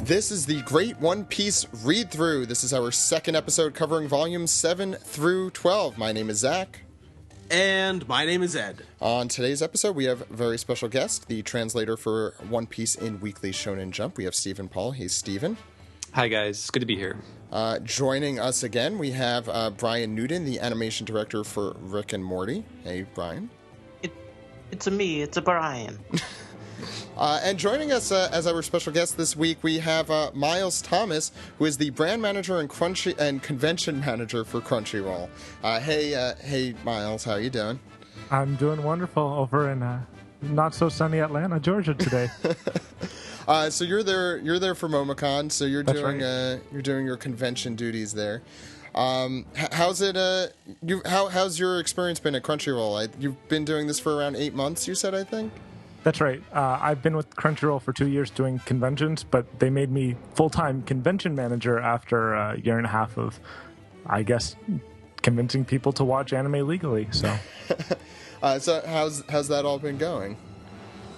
This is the Great One Piece Read-Through. This is our second episode covering volumes 7 through 12. My name is Zach. And my name is Ed. On today's episode, we have a very special guest, the translator for One Piece in Weekly Shonen Jump. We have Stephen Paul. Hey, Stephen. Hi, guys. It's good to be here. Joining us again, we have Bryan Newton, the animation director for Rick and Morty. Hey, Bryan. It's a Bryan. And joining us as our special guest this week, we have Miles Thomas, who is the brand manager and convention manager for Crunchyroll. Hey, Miles, how are you doing? I'm doing wonderful over in not so sunny Atlanta, Georgia today. So you're there for MomoCon. So you're That's doing right. You're doing your convention duties there. How's it? How's your experience been at Crunchyroll? You've been doing this for around 8 months. You said, I think. That's right. I've been with Crunchyroll for 2 years doing conventions, but they made me full-time convention manager after a year and a half of, I guess, convincing people to watch anime legally. So, so how's that all been going?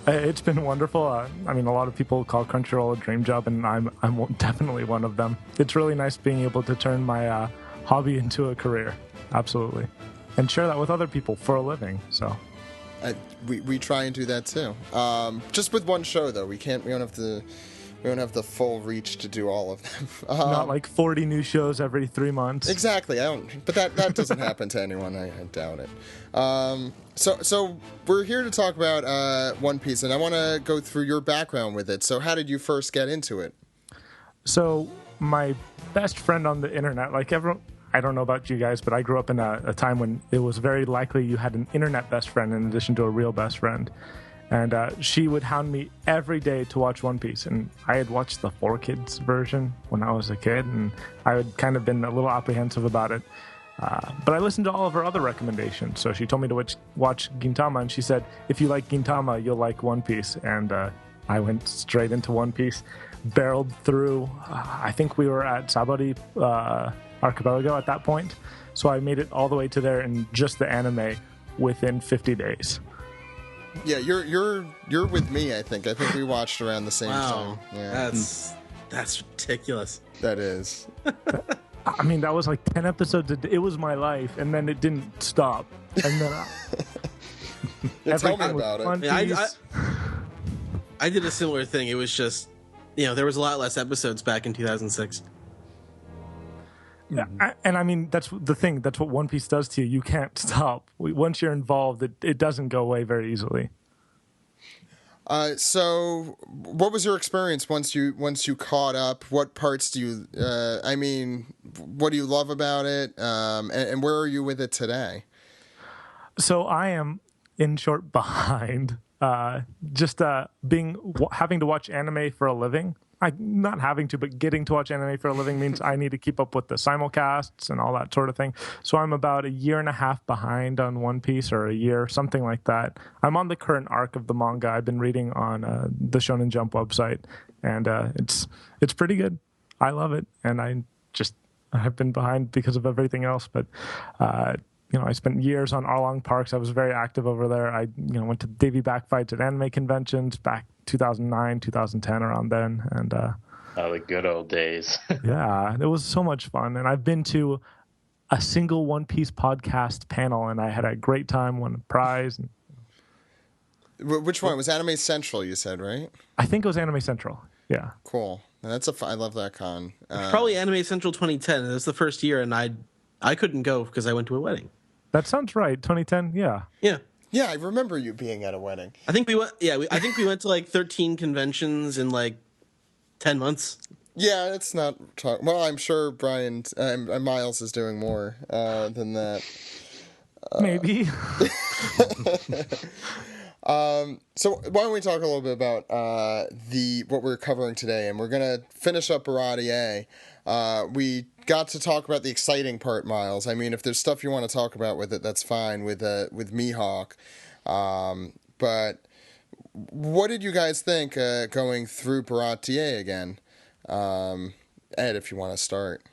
It's been wonderful. I mean, a lot of people call Crunchyroll a dream job, and I'm definitely one of them. It's really nice being able to turn my hobby into a career, absolutely, and share that with other people for a living. So. We try and do that too. Just with one show though, we don't have the full reach to do all of them. Not like 40 new shows every 3 months. Exactly. But that doesn't happen to anyone. I doubt it. So we're here to talk about One Piece, and I want to go through your background with it. So how did you first get into it? So my best friend on the internet, like everyone. I don't know about you guys, but I grew up in a time when it was very likely you had an internet best friend in addition to a real best friend. And she would hound me every day to watch One Piece. And I had watched the 4Kids version when I was a kid, and I had kind of been a little apprehensive about it. But I listened to all of her other recommendations. So she told me to watch Gintama, and she said, if you like Gintama, you'll like One Piece. And I went straight into One Piece, barreled through. I think we were at Sabari Archipelago at that point, so I made it all the way to there in just the anime within 50 days. Yeah, you're with me. I think we watched around the same time. Yeah, that's ridiculous. That is. I mean, that was like 10 episodes. It was my life, and then it didn't stop. And then tell me about it. I did a similar thing. It was just, there was a lot less episodes back in 2006. Yeah, and I mean, that's the thing. That's what One Piece does to you. You can't stop. Once you're involved, it doesn't go away very easily. So what was your experience once you caught up? What parts do you, what do you love about it? And where are you with it today? So I am, in short, behind. Just having to watch anime for a living. Not having to, but getting to watch anime for a living means I need to keep up with the simulcasts and all that sort of thing. So I'm about a year and a half behind on One Piece, or a year, something like that. I'm on the current arc of the manga. I've been reading on the Shonen Jump website, and it's pretty good. I love it, and I've been behind because of everything else, but I spent years on Arlong Parks. I was very active over there. I went to Davy Backfights at anime conventions back 2009, 2010, around then. And the good old days. Yeah, it was so much fun. And I've been to a single One Piece podcast panel, and I had a great time, won a prize. Which one? It was Anime Central, you said, right? I think it was Anime Central. Yeah. Cool. I love that con. Probably Anime Central 2010. It was the first year, and I couldn't go because I went to a wedding. That sounds right. 2010. Yeah. Yeah. Yeah, I remember you being at a wedding. I think we went. Yeah, I think we went to like 13 conventions in like 10 months. Yeah, it's not. Well, I'm sure Bryan Miles is doing more than that. Maybe. So why don't we talk a little bit about what we're covering today, and we're gonna finish up Baratie. We got to talk about the exciting part, Miles. I mean, if there's stuff you want to talk about with it, that's fine with Mihawk. But what did you guys think going through Baratie again? Ed, if you want to start.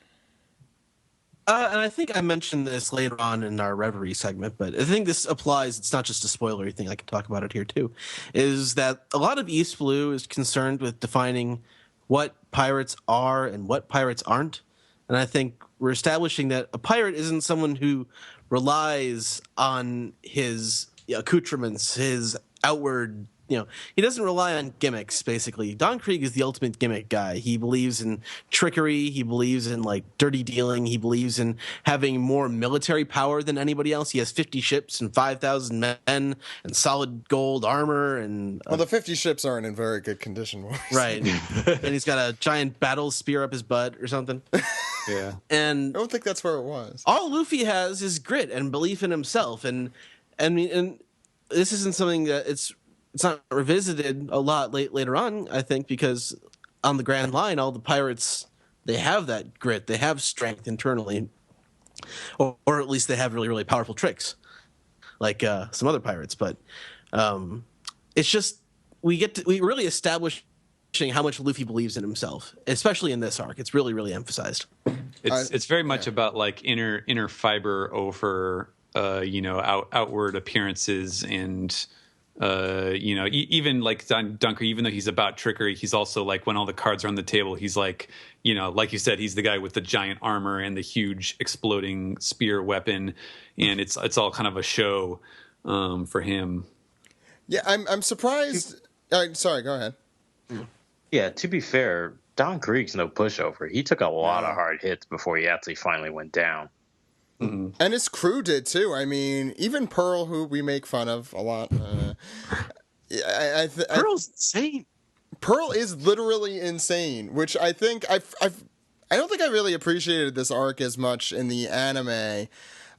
And I think I mentioned this later on in our Reverie segment, but I think this applies. It's not just a spoilery thing. I can talk about it here too. Is that a lot of East Blue is concerned with defining what pirates are and what pirates aren't. And I think we're establishing that a pirate isn't someone who relies on his accoutrements, his outward, he doesn't rely on gimmicks, basically. Don Krieg is the ultimate gimmick guy. He believes in trickery. He believes in, dirty dealing. He believes in having more military power than anybody else. He has 50 ships and 5,000 men and solid gold armor. And well, the 50 ships aren't in very good condition. Right. And he's got a giant battle spear up his butt or something. Yeah. And I don't think that's where it was. all Luffy has is grit and belief in himself. And this isn't something that it's not revisited a lot later on, I think, because on the Grand Line, all the pirates, they have that grit. They have strength internally. Or at least they have really, really powerful tricks, like some other pirates. But it's just, we really establish how much Luffy believes in himself, especially in this arc. It's really, really emphasized. It's very much about inner fiber over outward appearances and even like Dunker, even though he's about trickery, he's also when all the cards are on the table, he's like you said, he's the guy with the giant armor and the huge exploding spear weapon, and it's all kind of a show for him. Yeah, I'm surprised. Sorry, go ahead. Yeah, to be fair, Don Krieg's no pushover. He took a lot of hard hits before he actually finally went down. Mm-hmm. And his crew did too. I mean, even Pearl, who we make fun of a lot. Pearl's insane. Pearl is literally insane, which I think I don't think I really appreciated this arc as much in the anime.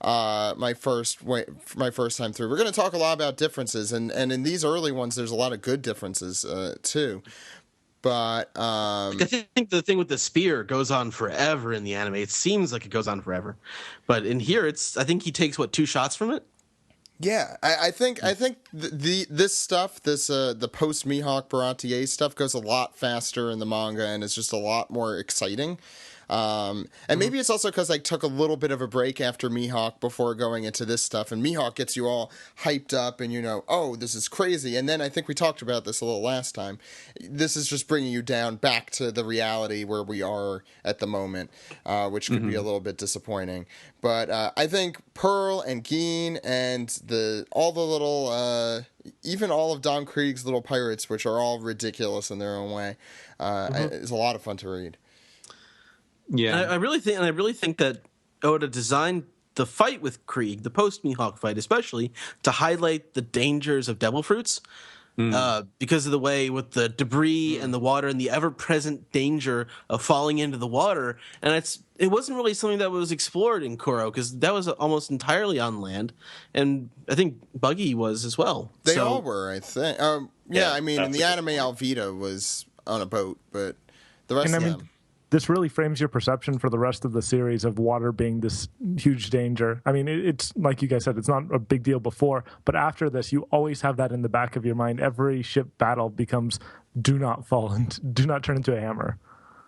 My first time through. We're going to talk a lot about differences, and in these early ones, there's a lot of good differences too. But I think the thing with the spear goes on forever in the anime. It seems like it goes on forever, but in here, I think he takes 2 shots from it. Yeah, I think this stuff, the post Mihawk Baratie stuff goes a lot faster in the manga, and it's just a lot more exciting. And maybe it's also because I took a little bit of a break after Mihawk before going into this stuff, and Mihawk gets you all hyped up and oh, this is crazy. And then I think we talked about this a little last time. This is just bringing you down back to the reality where we are at the moment, which could be a little bit disappointing. But I think Pearl and Geen and all the little, even all of Don Krieg's little pirates, which are all ridiculous in their own way, is a lot of fun to read. Yeah, I really think that Oda designed the fight with Krieg, the post Mihawk fight, especially to highlight the dangers of devil fruits, because of the way with the debris and the water and the ever-present danger of falling into the water. And it wasn't really something that was explored in Kuro, because that was almost entirely on land, and I think Buggy was as well. They all were, I think. Yeah, I mean, in the anime, point. Alvita was on a boat, but the rest of them. This really frames your perception for the rest of the series of water being this huge danger. I mean, it's like you guys said, it's not a big deal before, but after this, you always have that in the back of your mind. Every ship battle becomes do not fall and do not turn into a hammer.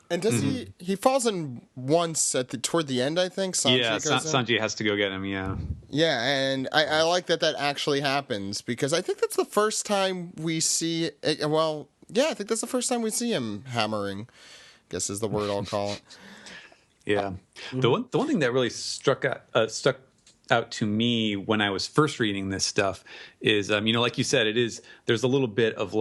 And does he falls in once toward the end, I think? Sanji has to go get him, yeah. Yeah, and I like that actually happens, because I think that's the first time we see it. Well, yeah, I think that's the first time we see him hammering, guess is the word I'll call it. Yeah. The one thing that really stuck out to me when I was first reading this stuff is, like you said, there's a little bit of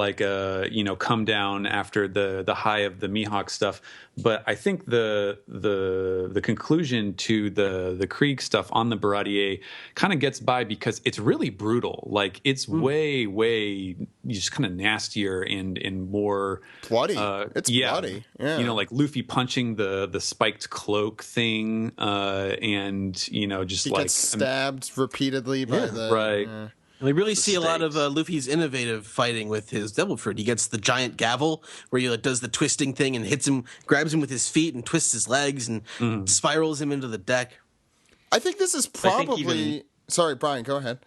come down after the high of the Mihawk stuff. But I think the conclusion to the Krieg stuff on the Baratie kind of gets by because it's really brutal. It's way just kind of nastier and more bloody. It's bloody. Yeah. Like Luffy punching the spiked cloak thing, and just he gets stabbed repeatedly by the right. We really see a lot of Luffy's innovative fighting with his devil fruit. He gets the giant gavel where he does the twisting thing and hits him, grabs him with his feet and twists his legs and spirals him into the deck. I think this is probably... Sorry, Brian, go ahead.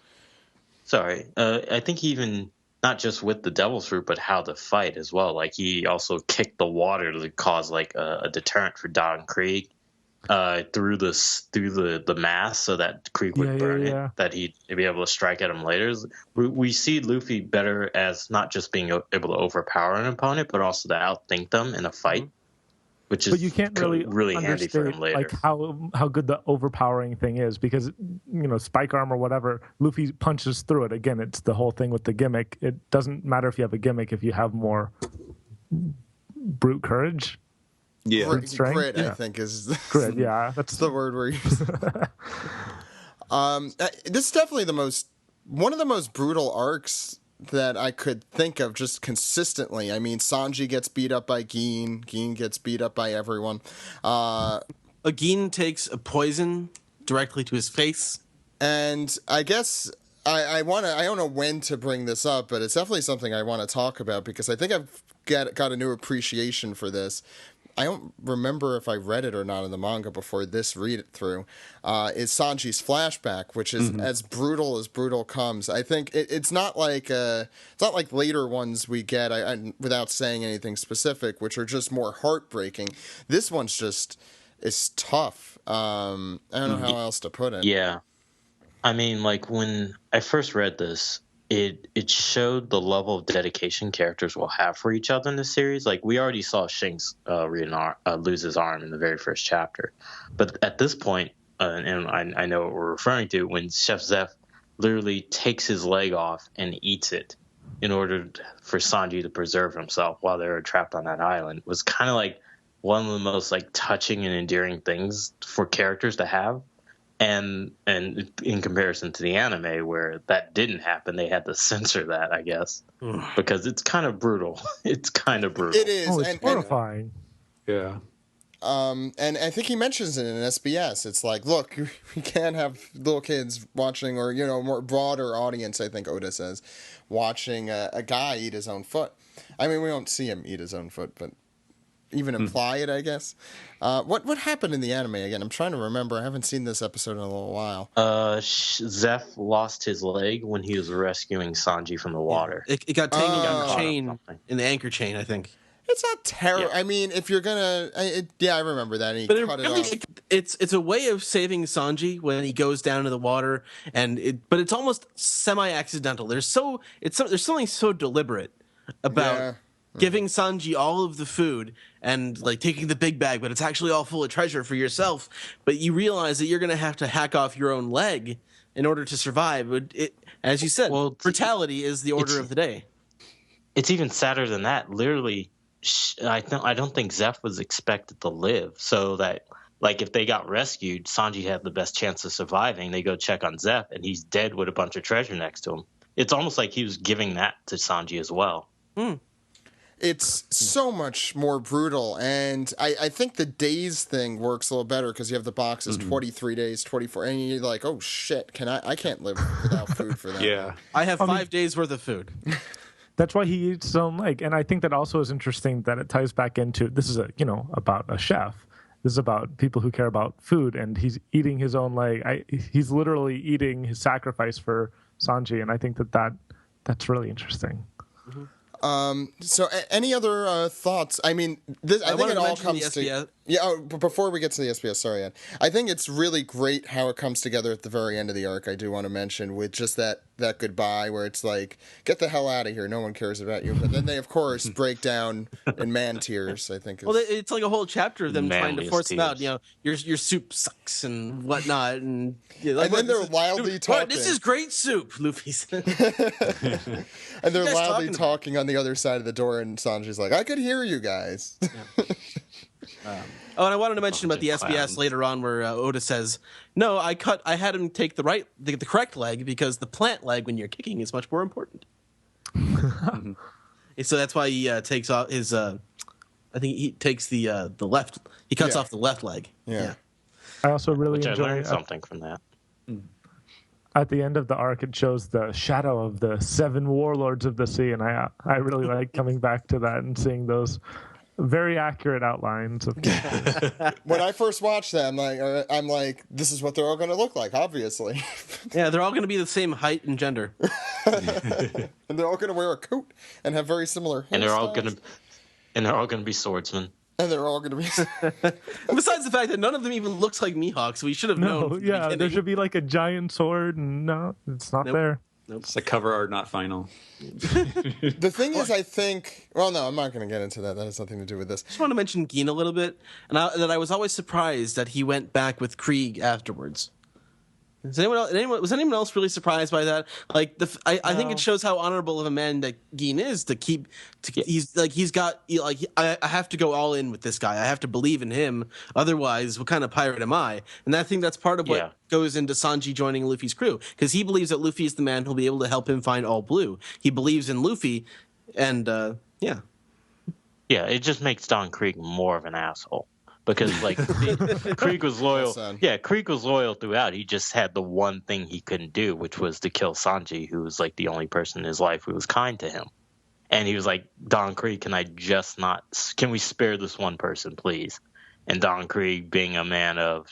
Sorry. I think even not just with the devil's fruit, but how to fight as well. He also kicked the water to cause a deterrent for Don Krieg. through the mast so that Krieg would burn it, that he'd be able to strike at him later. We see Luffy better as not just being able to overpower an opponent, but also to outthink them in a fight, which is but you can't really handy for him later. Like how good the overpowering thing is, because spike arm or whatever, Luffy punches through it. Again, it's the whole thing with the gimmick. It doesn't matter if you have a gimmick if you have more brute courage. Yeah, grit, I think is grit. Yeah, that's the word we're using. This is definitely one of the most brutal arcs that I could think of, just consistently. I mean, Sanji gets beat up by Gin gets beat up by everyone. Gin takes a poison directly to his face, and I guess I don't know when to bring this up, but it's definitely something I want to talk about because I think I've got a new appreciation for this. I don't remember if I read it or not in the manga before this read through. Is Sanji's flashback, which is as brutal comes. I think it's not like later ones we get. I without saying anything specific, which are just more heartbreaking. This one's just is tough. I don't know how else to put it. Yeah, I mean, like when I first read this, it showed the level of dedication characters will have for each other in the series. Like we already saw Shanks lose his arm in the very first chapter, but at this point, and I know what we're referring to, when Chef Zeph literally takes his leg off and eats it in order for Sanji to preserve himself while they were trapped on that island, was kind of like one of the most like touching and endearing things for characters to have. And in comparison to the anime, where that didn't happen, they had to censor that, I guess, because it's kind of brutal. It's kind of brutal. It is. It's horrifying. Yeah. And I think he mentions it in SBS. It's like, look, we can't have little kids watching, or more broader audience. I think Oda says, watching a guy eat his own foot. I mean, we don't see him eat his own foot, but even imply it, I guess. What happened in the anime again? I'm trying to remember. I haven't seen this episode in a little while. Zeph lost his leg when he was rescuing Sanji from the water. It got tangled in the chain, in the anchor chain, I think. It's not terrible. Yeah. I mean, if you're gonna, I remember that. And he cut it off. It's a way of saving Sanji when he goes down to the water, but it's almost semi-accidental. There's something so deliberate about giving Sanji all of the food and like taking the big bag, but it's actually all full of treasure for yourself. But you realize that you're going to have to hack off your own leg in order to survive. As you said, brutality is the order of the day. It's even sadder than that. Literally, I don't think Zeph was expected to live, so that like if they got rescued, Sanji had the best chance of surviving. They go check on Zeph, and he's dead with a bunch of treasure next to him. It's almost like he was giving that to Sanji as well. It's so much more brutal, and I think the days thing works a little better because you have the boxes 23 days, 24, and you're like, oh shit, I can't live without food for that. Yeah, I have 5 days worth of food. That's why he eats his own leg, and I think that also is interesting that it ties back into this is about a chef. This is about people who care about food, and he's eating his own leg. He's literally eating his sacrifice for Sanji, and I think that's really interesting. Mm-hmm. So any other thoughts? I mean, I think it all comes to but before we get to the SBS, sorry, Ed. I think it's really great how it comes together at the very end of the arc. I do want to mention with just that goodbye where it's like, get the hell out of here, no one cares about you. But then they of course break down in man tears. I think. Well, it's like a whole chapter of them trying to force him out. Your soup sucks and whatnot, and then they're loudly talking. This is great soup, Luffy said. And they're loudly talking on the other side of the door, and Sanji's like, I could hear you guys. And I wanted to mention about the SBS later on, where Oda says, "No, I had him take the correct leg because the plant leg when you're kicking is much more important." So that's why he takes off his. I think he takes the left. He cuts off the left leg. Yeah. I also really enjoy. I learned something from that. At the end of the arc, it shows the shadow of the 7 warlords of the sea, and I really like coming back to that and seeing those very accurate outlines of When I first watched that, I'm like, this is what they're all going to look like, obviously. Yeah, they're all going to be the same height and gender, and they're all going to wear a coat and have very similar hairstyles. And they're all going to be swordsmen. And they're all going to be. Besides the fact that none of them even looks like Mihawk, so we should have known. No, from the yeah, there beginning. should be like a giant sword, and no, it's not Nope. there. It's like cover art, not final. The thing is, I think. Well, no, I'm not going to get into that. That has nothing to do with this. I just want to mention Geen a little bit, and that I was always surprised that he went back with Krieg afterwards. Was anyone else really surprised by that? Like I think it shows how honorable of a man that Geen is to keep. I have to go all in with this guy. I have to believe in him. Otherwise, what kind of pirate am I? And I think that's part of what goes into Sanji joining Luffy's crew, because he believes that Luffy is the man who'll be able to help him find All Blue. He believes in Luffy, and yeah. Yeah, it just makes Don Krieg more of an asshole. Because like Krieg was loyal. Yeah, Krieg was loyal throughout. He just had the one thing he couldn't do, which was to kill Sanji, who was like the only person in his life who was kind to him. And he was like, Don Krieg, can we spare this one person, please? And Don Krieg, being a man of,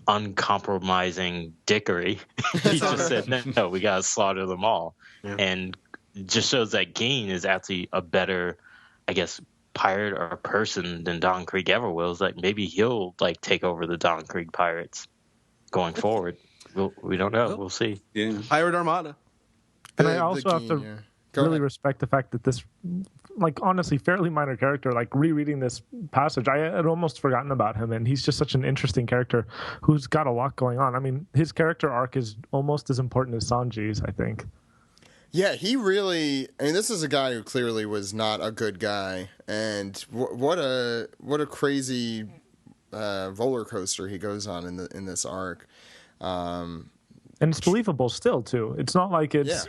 uncompromising dickery, he just said, no, we got to slaughter them all. Yeah. And it just shows that Geen is actually a better, I guess, pirate or person than Don Krieg ever will. Is like maybe he'll like take over the Don Krieg pirates going forward. We don't know. We'll see. Yeah. Pirate Armada. And I also have to really respect the fact that this, like, honestly, fairly minor character, like, rereading this passage, I had almost forgotten about him, and he's just such an interesting character who's got a lot going on. I mean, his character arc is almost as important as Sanji's, I think. Yeah, he really. I mean, this is a guy who clearly was not a good guy, and what a crazy roller coaster he goes on in this arc. And it's believable still too. It's not like it's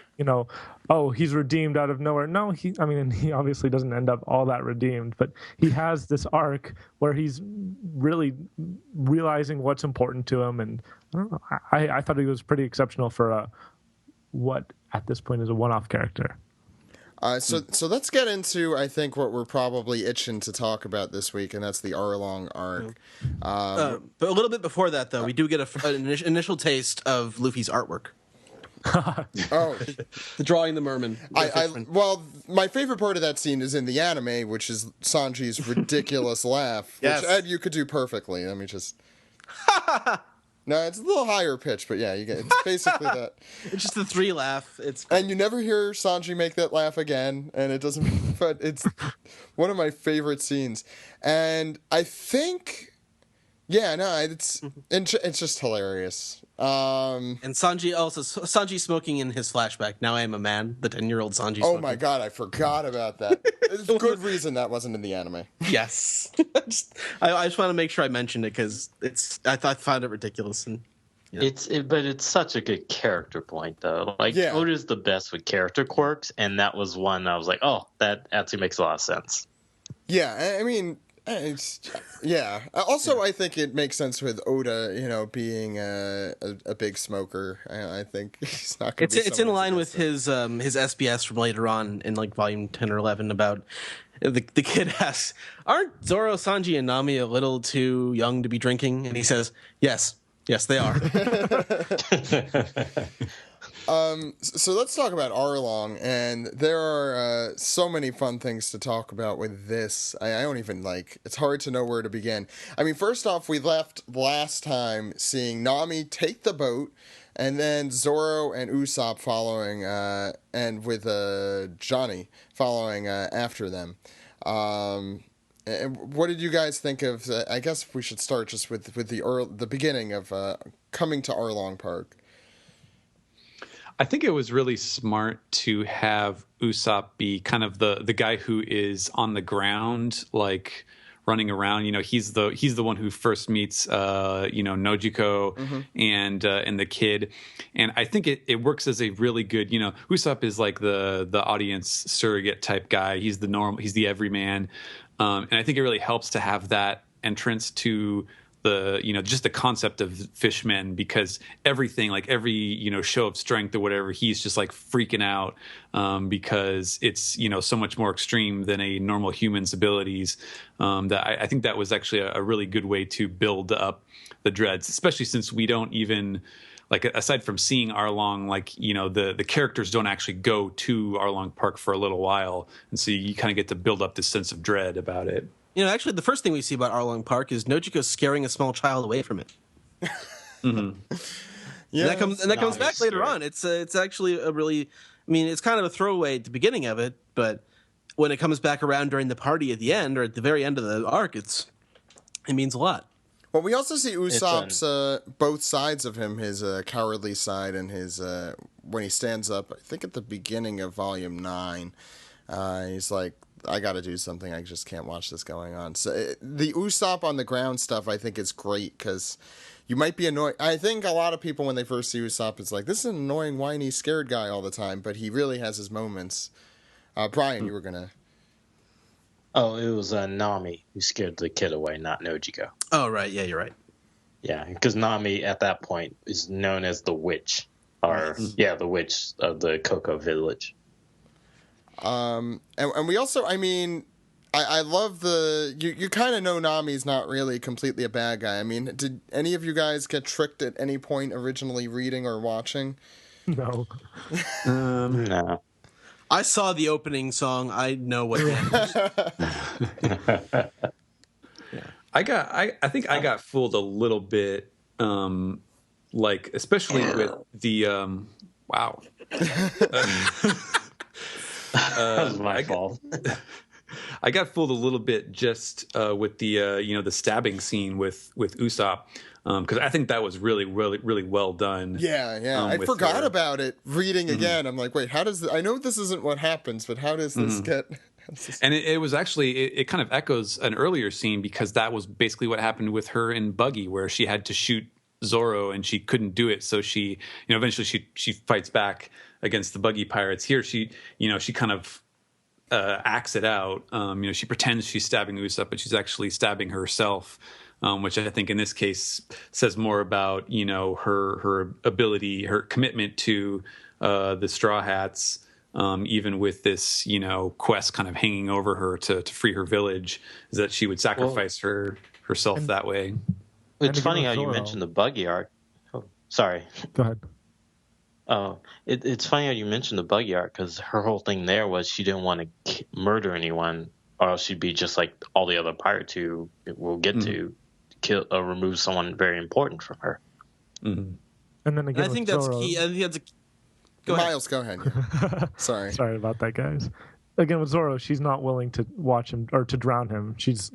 he's redeemed out of nowhere. No, he obviously doesn't end up all that redeemed, but he has this arc where he's really realizing what's important to him, and I don't know. I thought he was pretty exceptional for what at this point is a one-off character. So let's get into, I think, what we're probably itching to talk about this week, and that's the Arlong Arc. But a little bit before that, though, we do get an initial taste of Luffy's artwork. The drawing the merman. Well, my favorite part of that scene is in the anime, which is Sanji's ridiculous laugh, which Ed, you could do perfectly. Let me just... No, it's a little higher pitch, but yeah, it's basically that. It's just the 3 laugh. And you never hear Sanji make that laugh again, and it doesn't. But it's one of my favorite scenes, and I think, it's just hilarious. And Sanji smoking in his flashback. Now I am a man. The 10-year-old Sanji. Oh my god, I forgot about that. It's a good reason that wasn't in the anime. Yes, I just want to make sure I mentioned it because I found it ridiculous and. Yeah. But it's such a good character point though. Like Oda's the best with character quirks, and that was one I was like, oh, that actually makes a lot of sense. Yeah, I mean. Also, I think it makes sense with Oda, being a big smoker. I think he's not going to be. It's in line with his SBS from later on in like volume 10 or 11 about the kid asks, "Aren't Zoro, Sanji, and Nami a little too young to be drinking?" And he says, "Yes, they are." So let's talk about Arlong, and there are so many fun things to talk about with this. I don't even it's hard to know where to begin. I mean, first off, we left last time seeing Nami take the boat, and then Zoro and Usopp following, and with Johnny following after them. And what did you guys think of? I guess we should start just with the beginning of coming to Arlong Park. I think it was really smart to have Usopp be kind of the guy who is on the ground, like running around. He's the one who first meets Nojiko and the kid, and I think it works as a really good. Usopp is like the audience surrogate type guy. He's the everyman, and I think it really helps to have that entrance to just the concept of fishmen, because everything, like every show of strength or whatever, he's just like freaking out because it's so much more extreme than a normal human's abilities. That I think that was actually a really good way to build up the dreads, especially since we don't even aside from seeing Arlong, the characters don't actually go to Arlong Park for a little while, and so you kind of get to build up this sense of dread about it. Actually, the first thing we see about Arlong Park is Nojiko scaring a small child away from it. Yeah, And that comes back later on. It's actually a really, it's kind of a throwaway at the beginning of it, but when it comes back around during the party at the end or at the very end of the arc, it means a lot. Well, we also see Usopp's both sides of him, his cowardly side and his when he stands up. I think at the beginning of Volume 9, he's like, I got to do something. I just can't watch this going on. So the Usopp on the ground stuff, I think, is great because you might be annoyed. I think a lot of people, when they first see Usopp, it's like, this is an annoying, whiny, scared guy all the time, but he really has his moments. Brian, you were going to... Oh, it was Nami who scared the kid away, not Nojiko. Oh, right. Yeah, you're right. Yeah, because Nami at that point is known as the witch, the witch of the Cocoa Village. And we also, I love you kind of know Nami's not really completely a bad guy. Did any of you guys get tricked at any point originally reading or watching? No. No. I saw the opening song. I know what it is. I think I got fooled a little bit, especially with the wow. That was my fault. I got fooled a little bit just with the the stabbing scene with Usopp, because I think that was really, really, really well done. Yeah. I forgot about it. Reading again, I'm like, wait, how does I know this isn't what happens, but how does this get? And it was actually it kind of echoes an earlier scene, because that was basically what happened with her in Buggy, where she had to shoot Zoro and she couldn't do it, so she eventually she fights back against the Buggy pirates. Here she kind of acts it out. She pretends she's stabbing Usopp, but she's actually stabbing herself, which I think in this case says more about her ability, her commitment to the Straw Hats, even with this quest kind of hanging over her to free her village, is that she would sacrifice herself that way. It's funny how you mentioned the Buggy Arc. Oh, sorry. Go ahead. Oh, it's funny how you mentioned the Buggy Arc, because her whole thing there was she didn't want to murder anyone, or else she'd be just like all the other pirates who will get to kill or remove someone very important from her. And then again, I think that's key. I think that's Go Miles, go ahead. Yeah. Sorry about that, guys. Again, with Zoro, she's not willing to watch him or to drown him. She's,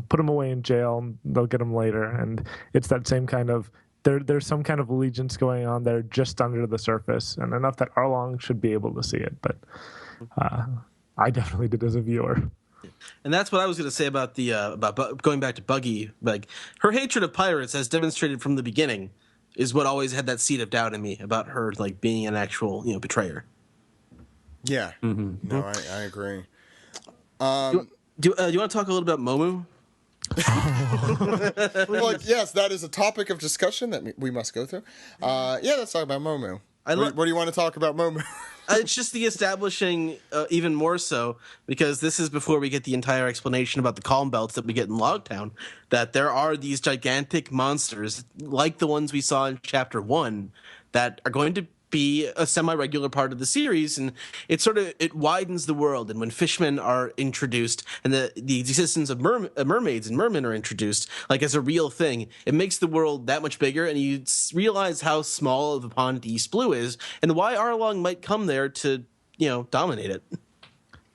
put him away in jail, and they'll get him later. And it's that same kind of, there's some kind of allegiance going on there just under the surface, and enough that Arlong should be able to see it. But I definitely did as a viewer. And that's what I was going to say about the about going back to Buggy. Like, her hatred of pirates, as demonstrated from the beginning, is what always had that seed of doubt in me about her, like, being an actual betrayer. Yeah. No, I agree. Do you want to talk a little about Momu? Well, yes, that is a topic of discussion that we must go through. Let's talk about Momu. What do you want to talk about Momu? It's just the establishing, even more so, because this is before we get the entire explanation about the calm belts that we get in Loguetown, that there are these gigantic monsters, like the ones we saw in Chapter 1, that are going to be a semi-regular part of the series, and it widens the world. And when fishmen are introduced, and the existence of mermaids and mermen are introduced, like as a real thing, it makes the world that much bigger, and you realize how small of a pond East Blue is, and why Arlong might come there to dominate it.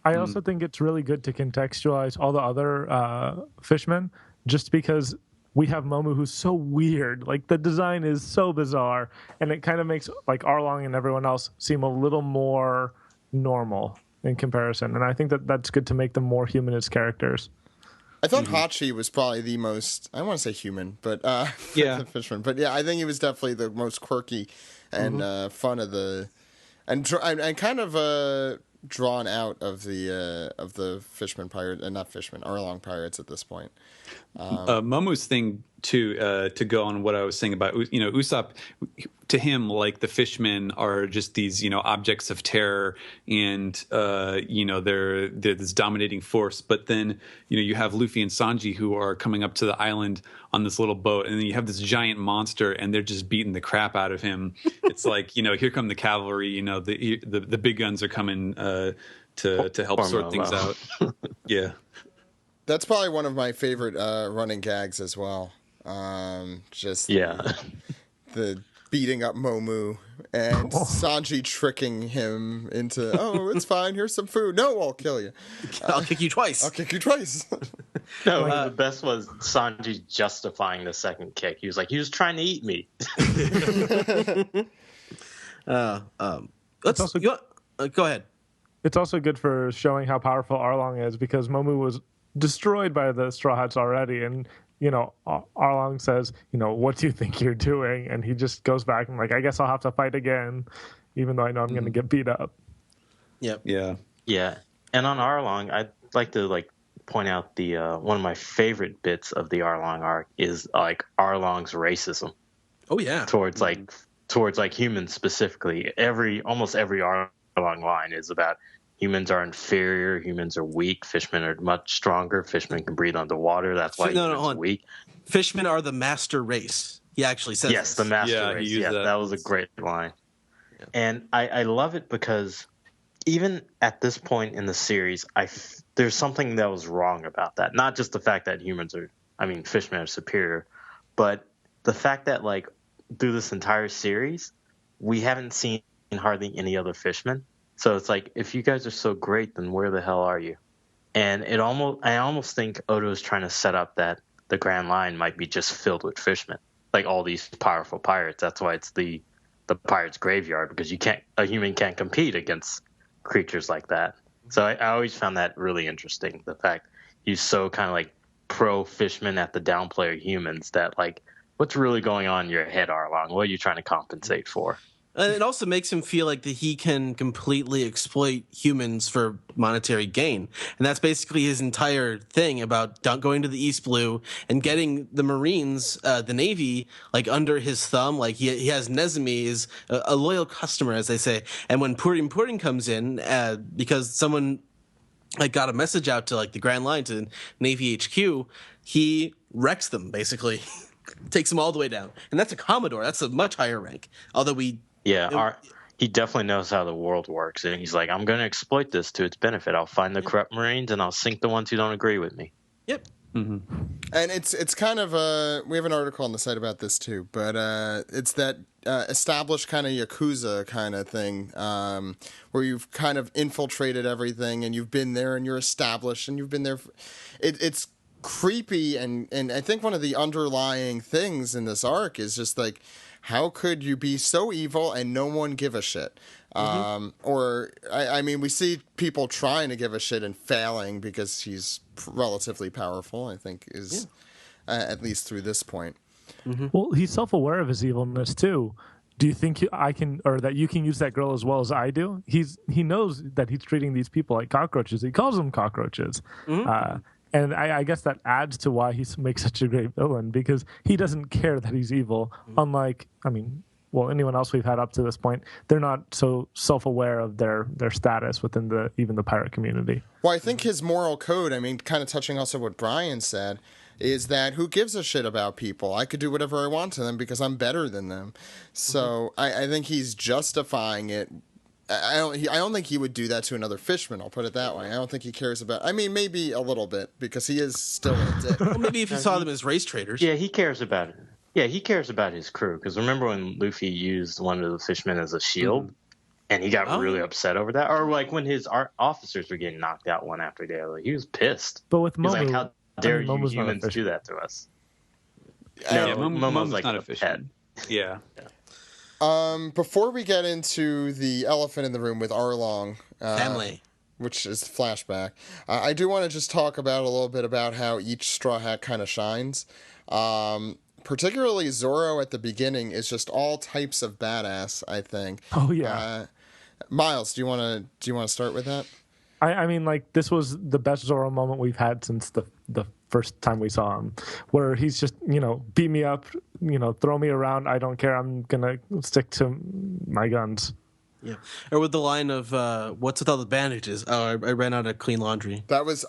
I also think it's really good to contextualize all the other fishmen, just because we have Momu, who's so weird. Like, the design is so bizarre, and it kind of makes, like, Arlong and everyone else seem a little more normal in comparison. And I think that's good to make them more humanist characters. I thought Hachi was probably the most, I don't want to say human, but fisherman. But yeah, I think he was definitely the most quirky and fun of the, and kind of drawn out of the fisherman pirate, not fisherman, Arlong pirates at this point. Momo's thing to go on what I was saying about Usopp, to him, like, the fishmen are just these objects of terror, and they're this dominating force. But then you have Luffy and Sanji, who are coming up to the island on this little boat, and then you have this giant monster, and they're just beating the crap out of him. It's like, here come the cavalry. The big guns are coming to help sort things out. Yeah. That's probably one of my favorite running gags as well. Just the beating up Momu and Sanji tricking him into, oh, it's fine, here's some food. No, I'll kill you. I'll kick you twice. I'll kick you twice. No, the best was Sanji justifying the second kick. He was like, he was trying to eat me. Go ahead. It's also good for showing how powerful Arlong is, because Momu was destroyed by the Straw Hats already, and Arlong says, what do you think you're doing? And he just goes back and I guess I'll have to fight again, even though I know I'm going to get beat up. Yep. Yeah. And on Arlong, I'd like to point out the one of my favorite bits of the Arlong arc is Arlong's racism. Oh yeah. Towards humans specifically. Almost every Arlong line is about humans are inferior, humans are weak, fishmen are much stronger, fishmen can breathe underwater, that's why humans are weak. Fishmen are the master race. He actually says yes, the master race. Yeah, that was a great line. Yeah. And I love it because even at this point in the series, there's something that was wrong about that. Not just the fact that fishmen are superior, but the fact that through this entire series, we haven't seen hardly any other fishmen. So it's if you guys are so great, then where the hell are you? And I almost think Oda is trying to set up that the Grand Line might be just filled with fishmen, all these powerful pirates. That's why it's the pirates' graveyard, because a human can't compete against creatures like that. So I always found that really interesting. The fact he's so kind of pro fishmen at the downplay of humans that what's really going on in your head, Arlong? What are you trying to compensate for? And it also makes him feel like that he can completely exploit humans for monetary gain. And that's basically his entire thing about going to the East Blue and getting the Marines, the Navy, under his thumb. He has Nezumi is a loyal customer, as they say. And when Pudding comes in, because someone got a message out to the Grand Line to Navy HQ, he wrecks them, basically. Takes them all the way down. And that's a Commodore. That's a much higher rank. Although he definitely knows how the world works, and he's I'm going to exploit this to its benefit. I'll find the corrupt Marines, and I'll sink the ones who don't agree with me. Yep. Mm-hmm. And it's kind of we have an article on the site about this too, but it's that established kind of Yakuza kind of thing, where you've kind of infiltrated everything, and you've been there, and you're established, and you've been there. It's creepy, and I think one of the underlying things in this arc is just how could you be so evil and no one give a shit? Mm-hmm. We see people trying to give a shit and failing because he's relatively powerful, I think, is at least through this point. Mm-hmm. Well, he's self-aware of his evilness, too. Do you think that you can use that girl as well as I do? He knows that he's treating these people like cockroaches. He calls them cockroaches. Mm-hmm. And I guess that adds to why he makes such a great villain, because he doesn't care that he's evil. Unlike, anyone else we've had up to this point, they're not so self-aware of their status within even the pirate community. Well, I think his moral code, kind of touching also what Bryan said, is that who gives a shit about people? I could do whatever I want to them because I'm better than them. So I think he's justifying it. I don't think he would do that to another fisherman. I'll put it that way. I don't think he cares about. Maybe a little bit, because he is still a dick. Well, maybe if he saw them as race traders. Yeah, he cares about it. Yeah, he cares about his crew. Because remember when Luffy used one of the fishermen as a shield, and he got really upset over that, or when his officers were getting knocked out one after the other, he was pissed. But with Momo, how dare you humans do that to us? No, Momo's not a fisherman. Yeah. Before we get into the elephant in the room with Arlong, family, which is flashback, I do want to just talk about a little bit about how each Straw Hat kind of shines. Particularly Zoro at the beginning is just all types of badass, I think. Oh yeah. Miles, do you want to start with that? This was the best Zoro moment we've had since the first time we saw him, where he's just, beat me up, throw me around. I don't care. I'm going to stick to my guns. Yeah. Or with the line of, what's with all the bandages? Oh, I ran out of clean laundry. That was,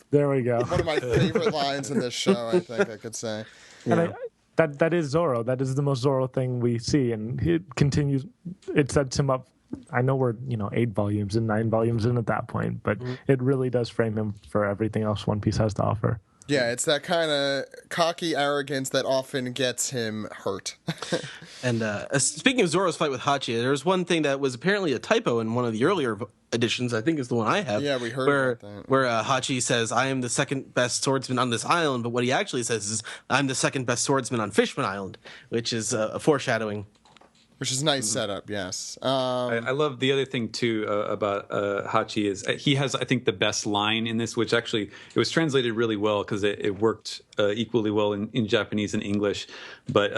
there we go. One of my favorite lines in this show, I think I could say. Yeah. And that is Zoro. That is the most Zoro thing we see. And it continues, it sets him up I know we're 8 volumes and 9 volumes in at that point, but it really does frame him for everything else One Piece has to offer. Yeah, it's that kind of cocky arrogance that often gets him hurt. And speaking of Zoro's fight with Hachi, there's one thing that was apparently a typo in one of the earlier editions. I think is the one I have. Yeah, we heard about that. Where Hachi says, "I am the second best swordsman on this island," but what he actually says is, "I'm the second best swordsman on Fishman Island," which is a foreshadowing. Which is nice setup, yes. I love the other thing too about Hachi is he has, I think, the best line in this, which actually it was translated really well because it worked equally well in Japanese and English. But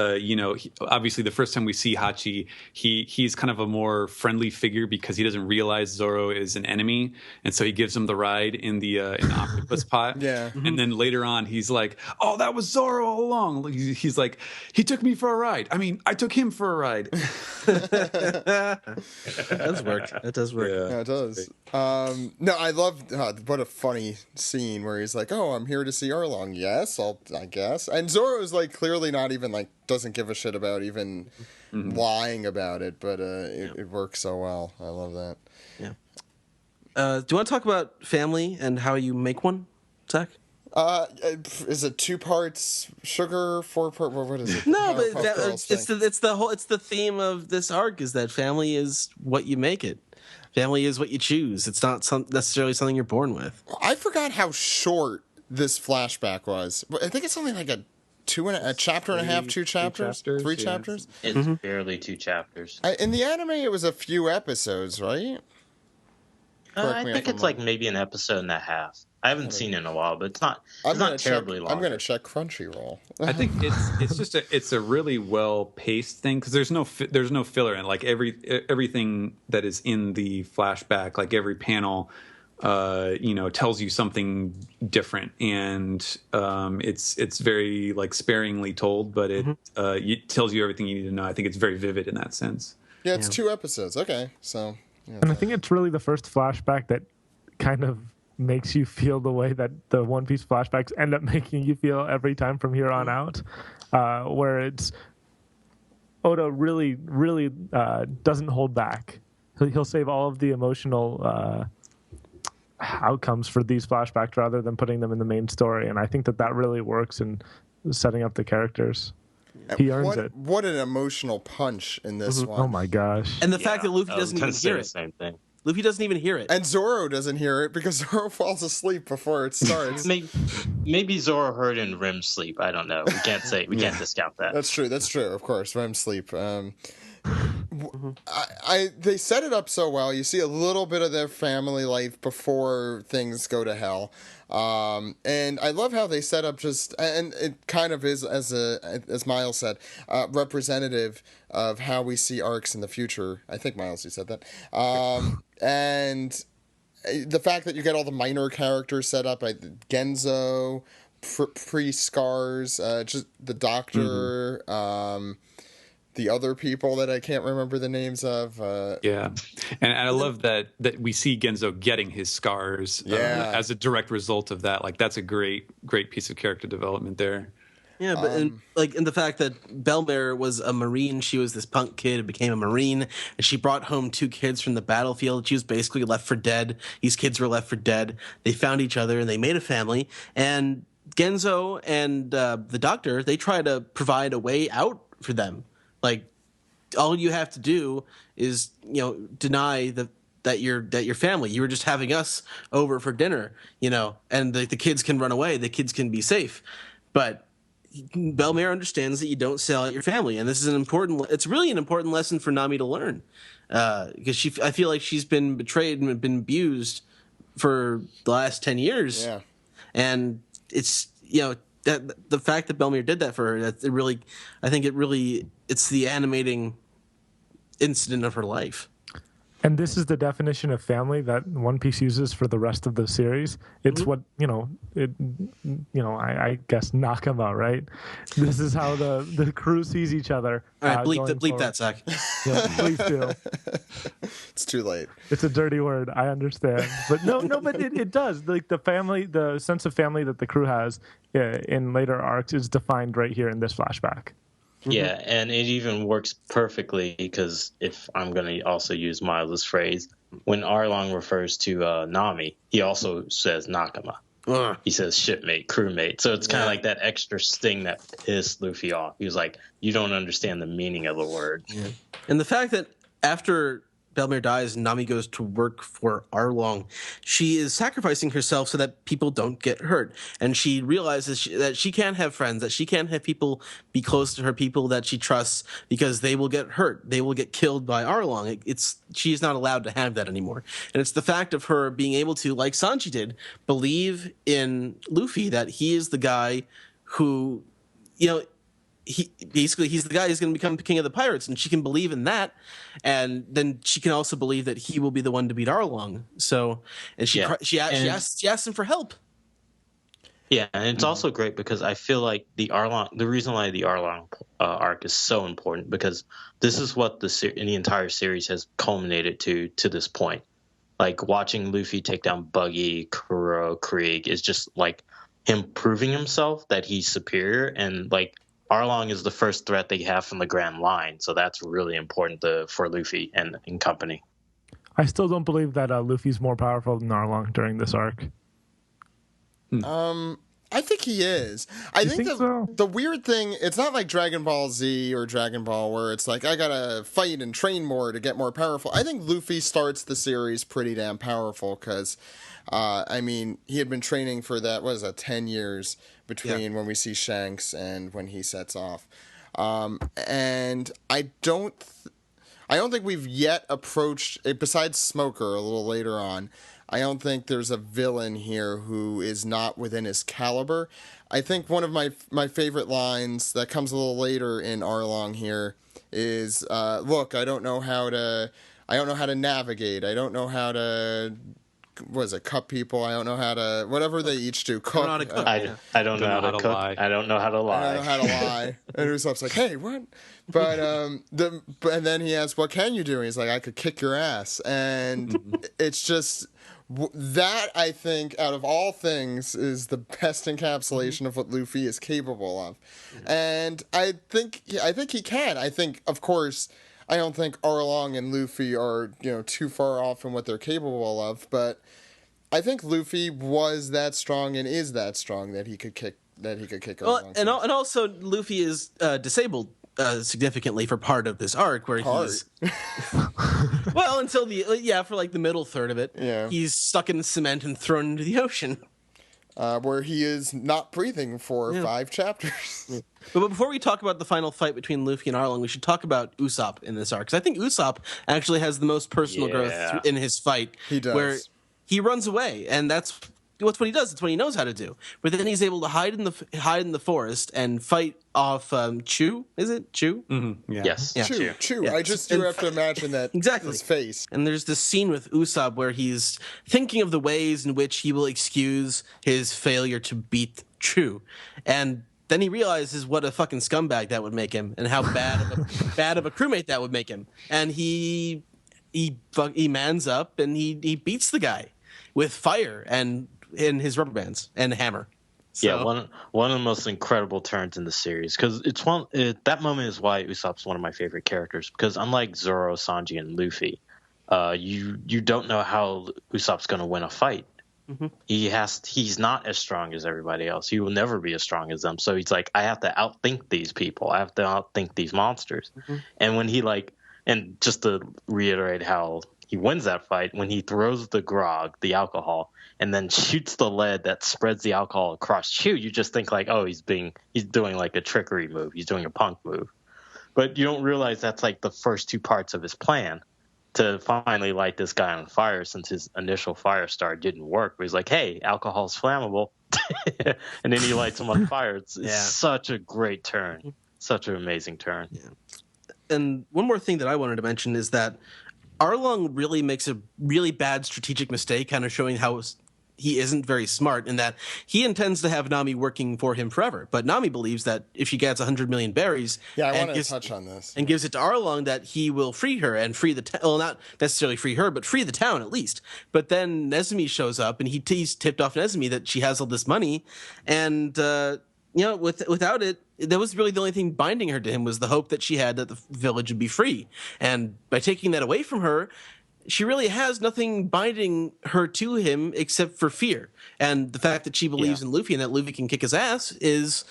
obviously the first time we see Hachi, he's kind of a more friendly figure because he doesn't realize Zoro is an enemy, and so he gives him the ride in the octopus pot. Yeah. And then later on, he's like, "Oh, that was Zoro all along." He's like, "He took me for a ride. I mean, I took him for a ride." That does work. That does work. Yeah, it does. No, I love what a funny scene where he's like, "Oh, I'm here to see Arlong." Yes, I guess. And Zoro is like clearly not even like doesn't give a shit about even lying about it, but it works so well. I love that. Yeah. Do you want to talk about family and how you make one, Zach? Is it 2 parts sugar, 4 part? What is it? No, but it's the theme of this arc is that family is what you make it. Family is what you choose. It's not necessarily something you're born with. I forgot how short this flashback was. I think it's only like a chapter and a half, 2 chapters, 3 chapters. It's barely 2 chapters. In the anime, it was a few episodes, right? I think it's like maybe an episode and a half. I haven't seen it in a while, but it's not terribly long. I'm going to check Crunchyroll. I think it's a really well paced thing because there's no filler in it. Like everything that is in the flashback, like every panel, tells you something different, and it's very like sparingly told, but it tells you everything you need to know. I think it's very vivid in that sense. Yeah, it's 2 episodes. Okay, so. Yeah, and I think it's really the first flashback that kind of makes you feel the way that the One Piece flashbacks end up making you feel every time from here on out, where it's Oda really doesn't hold back. He'll save all of the emotional outcomes for these flashbacks rather than putting them in the main story, and I think that really works in setting up the characters. He earns it. What an emotional punch in this one. Oh my gosh. And the fact that Luffy doesn't even hear it. Same thing. Luffy doesn't even hear it. And Zoro doesn't hear it because Zoro falls asleep before it starts. Maybe Zoro heard in REM sleep. I don't know. We can't can't discount that. That's true. Of course, REM sleep. They set it up so well. You see a little bit of their family life before things go to hell. And I love how they set up and it kind of is, as Miles said, representative of how we see arcs in the future. I think, Miles, you said that. And the fact that you get all the minor characters set up, like Genzo, pre-Scars, just the Doctor, the other people that I can't remember the names of. Yeah, and I love that we see Genzo getting his scars as a direct result of that. Like that's a great piece of character development there. Yeah, but and the fact that Belmare was a Marine, she was this punk kid who became a Marine, and she brought home 2 kids from the battlefield. She was basically left for dead. These kids were left for dead. They found each other and they made a family. And Genzo and the Doctor, they try to provide a way out for them. Like, all you have to do is, deny that you're family. You were just having us over for dinner, and the kids can run away. The kids can be safe. But Belmare understands that you don't sell out your family, and this is it's really an important lesson for Nami to learn, because I feel like she's been betrayed and been abused for the last 10 years. Yeah, and it's that the fact that Belmare did that for her, it's the animating incident of her life. And this is the definition of family that One Piece uses for the rest of the series. It's what, I guess Nakama, right? This is how the crew sees each other. All right, bleep that, Zach. Yeah, please do. It's too late. It's a dirty word, I understand. But but it does. Like the family, the sense of family that the crew has in later arcs is defined right here in this flashback. Yeah, and it even works perfectly because if I'm going to also use Miles' phrase, when Arlong refers to Nami, he also says Nakama. He says shipmate, crewmate. So it's kind of like that extra sting that pissed Luffy off. He was like, you don't understand the meaning of the word. Yeah. And the fact that after Belmere dies and Nami goes to work for Arlong, she is sacrificing herself so that people don't get hurt. And she realizes that she can't have friends, that she can't have people be close to her, people that she trusts, because they will get hurt. They will get killed by Arlong. She's not allowed to have that anymore. And it's the fact of her being able to, like Sanji did, believe in Luffy, that he is the guy who, he's the guy who's going to become the king of the pirates, and she can believe in that, and then she can also believe that he will be the one to beat Arlong. So, and she asks him for help. Yeah, and it's also great because I feel like the reason why the Arlong arc is so important, because this is what the entire series has culminated to this point. Like watching Luffy take down Buggy, Kuro, Krieg is just like him proving himself that he's superior, and like Arlong is the first threat they have from the Grand Line, so that's really important for Luffy and company. I still don't believe that Luffy's more powerful than Arlong during this arc. I think he is. I think so? The weird thing, it's not like Dragon Ball Z or Dragon Ball where it's like, I gotta fight and train more to get more powerful. I think Luffy starts the series pretty damn powerful because, he had been training for 10 years between when we see Shanks and when he sets off. And I don't think we've yet approached, besides Smoker a little later on, I don't think there's a villain here who is not within his caliber. I think one of my favorite lines that comes a little later in Arlong here is, look, I don't know how to navigate. I don't know how to, cut people. I don't know how to, whatever they each do. Cook. I don't know how to cook. I don't know how to lie. I don't know how to lie. And Usopp's like, hey, what? But and then he asks, what can you do? And he's like, I could kick your ass. And it's just, that, I think, out of all things, is the best encapsulation of what Luffy is capable of. And I think he can. I think, of course, I don't think Arlong and Luffy are, too far off in what they're capable of, but I think Luffy was that strong and is that strong that he could kick Arlong. And also Luffy is disabled significantly for part of this arc where he's well, until for like the middle third of it, he's stuck in cement and thrown into the ocean, where he is not breathing for 5 chapters. But before we talk about the final fight between Luffy and Arlong, we should talk about Usopp in this arc, because I think Usopp actually has the most personal growth in his fight. He does, where he runs away, and that's what he does. It's what he knows how to do. But then he's able to hide in the forest and fight off Chu. Is it Chu? Mm-hmm. Yeah. Yes. Yeah. Chu. Yeah. You have to imagine that exactly his face. And there's this scene with Usopp where he's thinking of the ways in which he will excuse his failure to beat Chu, and then he realizes what a fucking scumbag that would make him, and how bad of a crewmate that would make him. And he mans up and he beats the guy with fire and in his rubber bands and a hammer. So, yeah, one of the most incredible turns in the series, because that moment is why Usopp's one of my favorite characters, because unlike Zoro, Sanji, and Luffy, you don't know how Usopp's going to win a fight. Mm-hmm. He's not as strong as everybody else. He will never be as strong as them. So he's like, I have to outthink these people. I have to outthink these monsters. Mm-hmm. And when and just to reiterate how he wins that fight, when he throws the grog, the alcohol, and then shoots the lead that spreads the alcohol across Chu, you just think like, oh, he's doing like a trickery move. He's doing a punk move. But you don't realize that's like the first 2 parts of his plan to finally light this guy on fire, since his initial fire star didn't work. But he's like, hey, alcohol's flammable. And then he lights him on fire. It's such a great turn. Such an amazing turn. Yeah. And one more thing that I wanted to mention is that Arlong really makes a really bad strategic mistake, kind of showing how he isn't very smart, in that he intends to have Nami working for him forever. But Nami believes that if she gets 100 million berries, I want to touch on this, and gives it to Arlong, that he will free her and free the well, not necessarily free her, but free the town at least. But then Nezumi shows up, and he's tipped off Nezumi that she has all this money, and without it, that was really the only thing binding her to him, was the hope that she had that the village would be free. And by taking that away from her, she really has nothing binding her to him except for fear. And the fact that she believes in Luffy and that Luffy can kick his ass is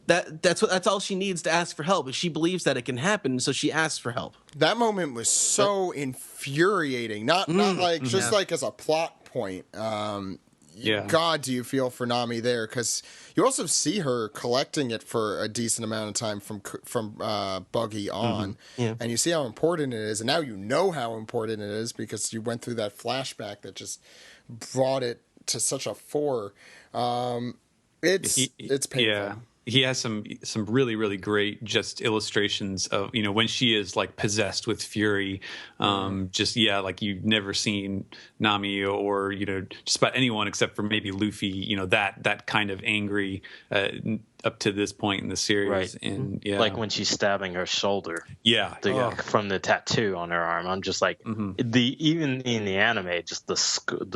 that's all she needs to ask for help. Is she believes that it can happen, so she asks for help. That moment was so infuriating. Not like just like as a plot point. God, do you feel for Nami there? Because you also see her collecting it for a decent amount of time from Buggy on, and you see how important it is, and now you know how important it is because you went through that flashback that just brought it to such a fore. It's painful. Yeah. He has some really, really great just illustrations of, when she is like possessed with fury. Like you've never seen Nami or, just about anyone except for maybe Luffy, that kind of angry up to this point in the series. Right. And like when she's stabbing her shoulder. Yeah. From the tattoo on her arm. I'm just like, even in the anime, just the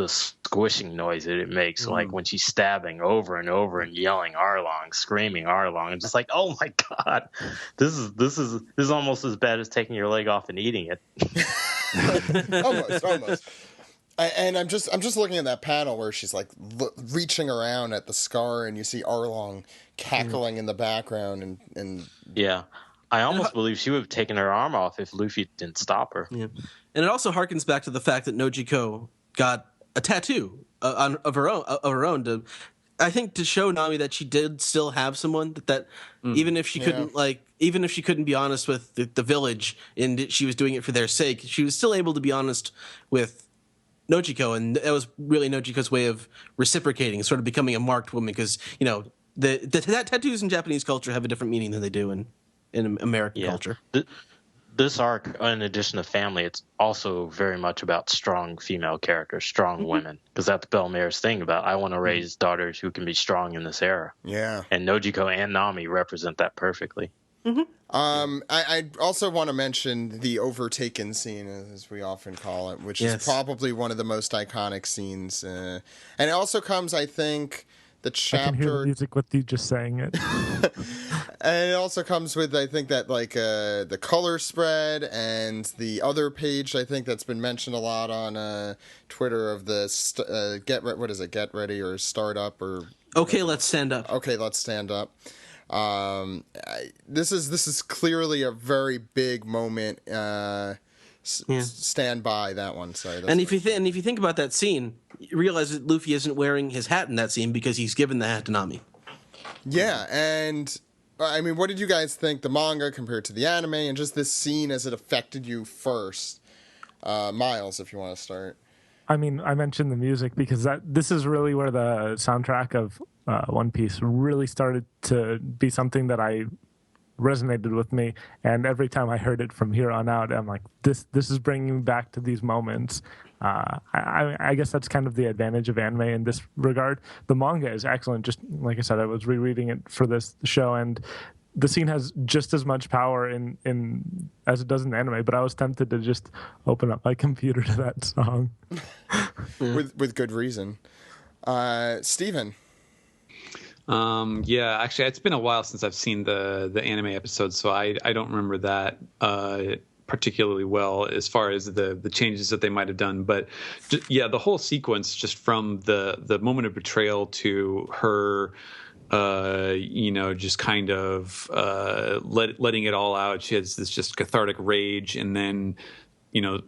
squishing noise that it makes, like when she's stabbing over and over and yelling Arlong, screaming Arlong. I'm just like, oh my God, this is almost as bad as taking your leg off and eating it. almost. And I'm just looking at that panel where she's like reaching around at the scar, and you see Arlong cackling in the background, and I almost believe she would have taken her arm off if Luffy didn't stop her. Yeah, and it also harkens back to the fact that Nojiko got a tattoo of her own to, I think, to show Nami that she did still have someone that even if she couldn't be honest with the village and she was doing it for their sake, she was still able to be honest with Nojiko, and that was really Nojiko's way of reciprocating, sort of becoming a marked woman, because the tattoos in Japanese culture have a different meaning than they do in American culture. This arc, in addition to family, it's also very much about strong female characters, strong women, because that's Belmare's thing about, I want to raise daughters who can be strong in this era. Yeah. And Nojiko and Nami represent that perfectly. I also want to mention the overtaken scene, as we often call it, which is probably one of the most iconic scenes. And it also comes, I think, the chapter. I can hear the music with you just saying it. And it also comes with, I think, that the color spread and the other page, I think, that's been mentioned a lot on Twitter of the Get Ready or Start Up or. Okay, let's stand up. Okay, let's stand up. This is clearly a very big moment. Stand by that one. Sorry. And if you think about that scene, you realize that Luffy isn't wearing his hat in that scene because he's given the hat to Nami. Yeah, and I mean, what did you guys think the manga compared to the anime, and just this scene as it affected you first? Miles, if you want to start. I mean, I mentioned the music because this is really where the soundtrack of One Piece really started to be something that I resonated with me, and every time I heard it from here on out, I'm like, this is bringing me back to these moments. I guess that's kind of the advantage of anime in this regard. The manga is excellent. Just like I said, I was rereading it for this show, and the scene has just as much power in as it does in anime, but I was tempted to just open up my computer to that song. with good reason. Steven. Actually, it's been a while since I've seen the anime episode, so I don't remember that particularly well as far as the changes that they might have done. But the whole sequence, just from the moment of betrayal to her, just kind of letting it all out. She has this just cathartic rage, and then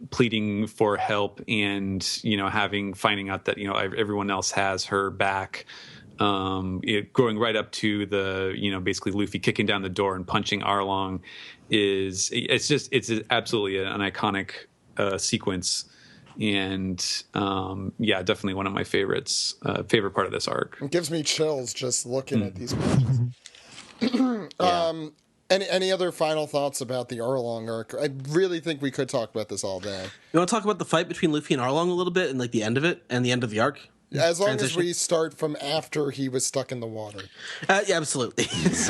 pleading for help, and finding out that everyone else has her back. Going right up to the basically Luffy kicking down the door and punching Arlong it's absolutely an iconic sequence, and definitely one of my favorites. Favorite part of this arc. It gives me chills just looking at these pages. Any other final thoughts about the Arlong arc? I really think we could talk about this all day. You want to talk about the fight between Luffy and Arlong a little bit, and the end of it and the end of the arc? As long as we start from after he was stuck in the water. Yeah, absolutely. It's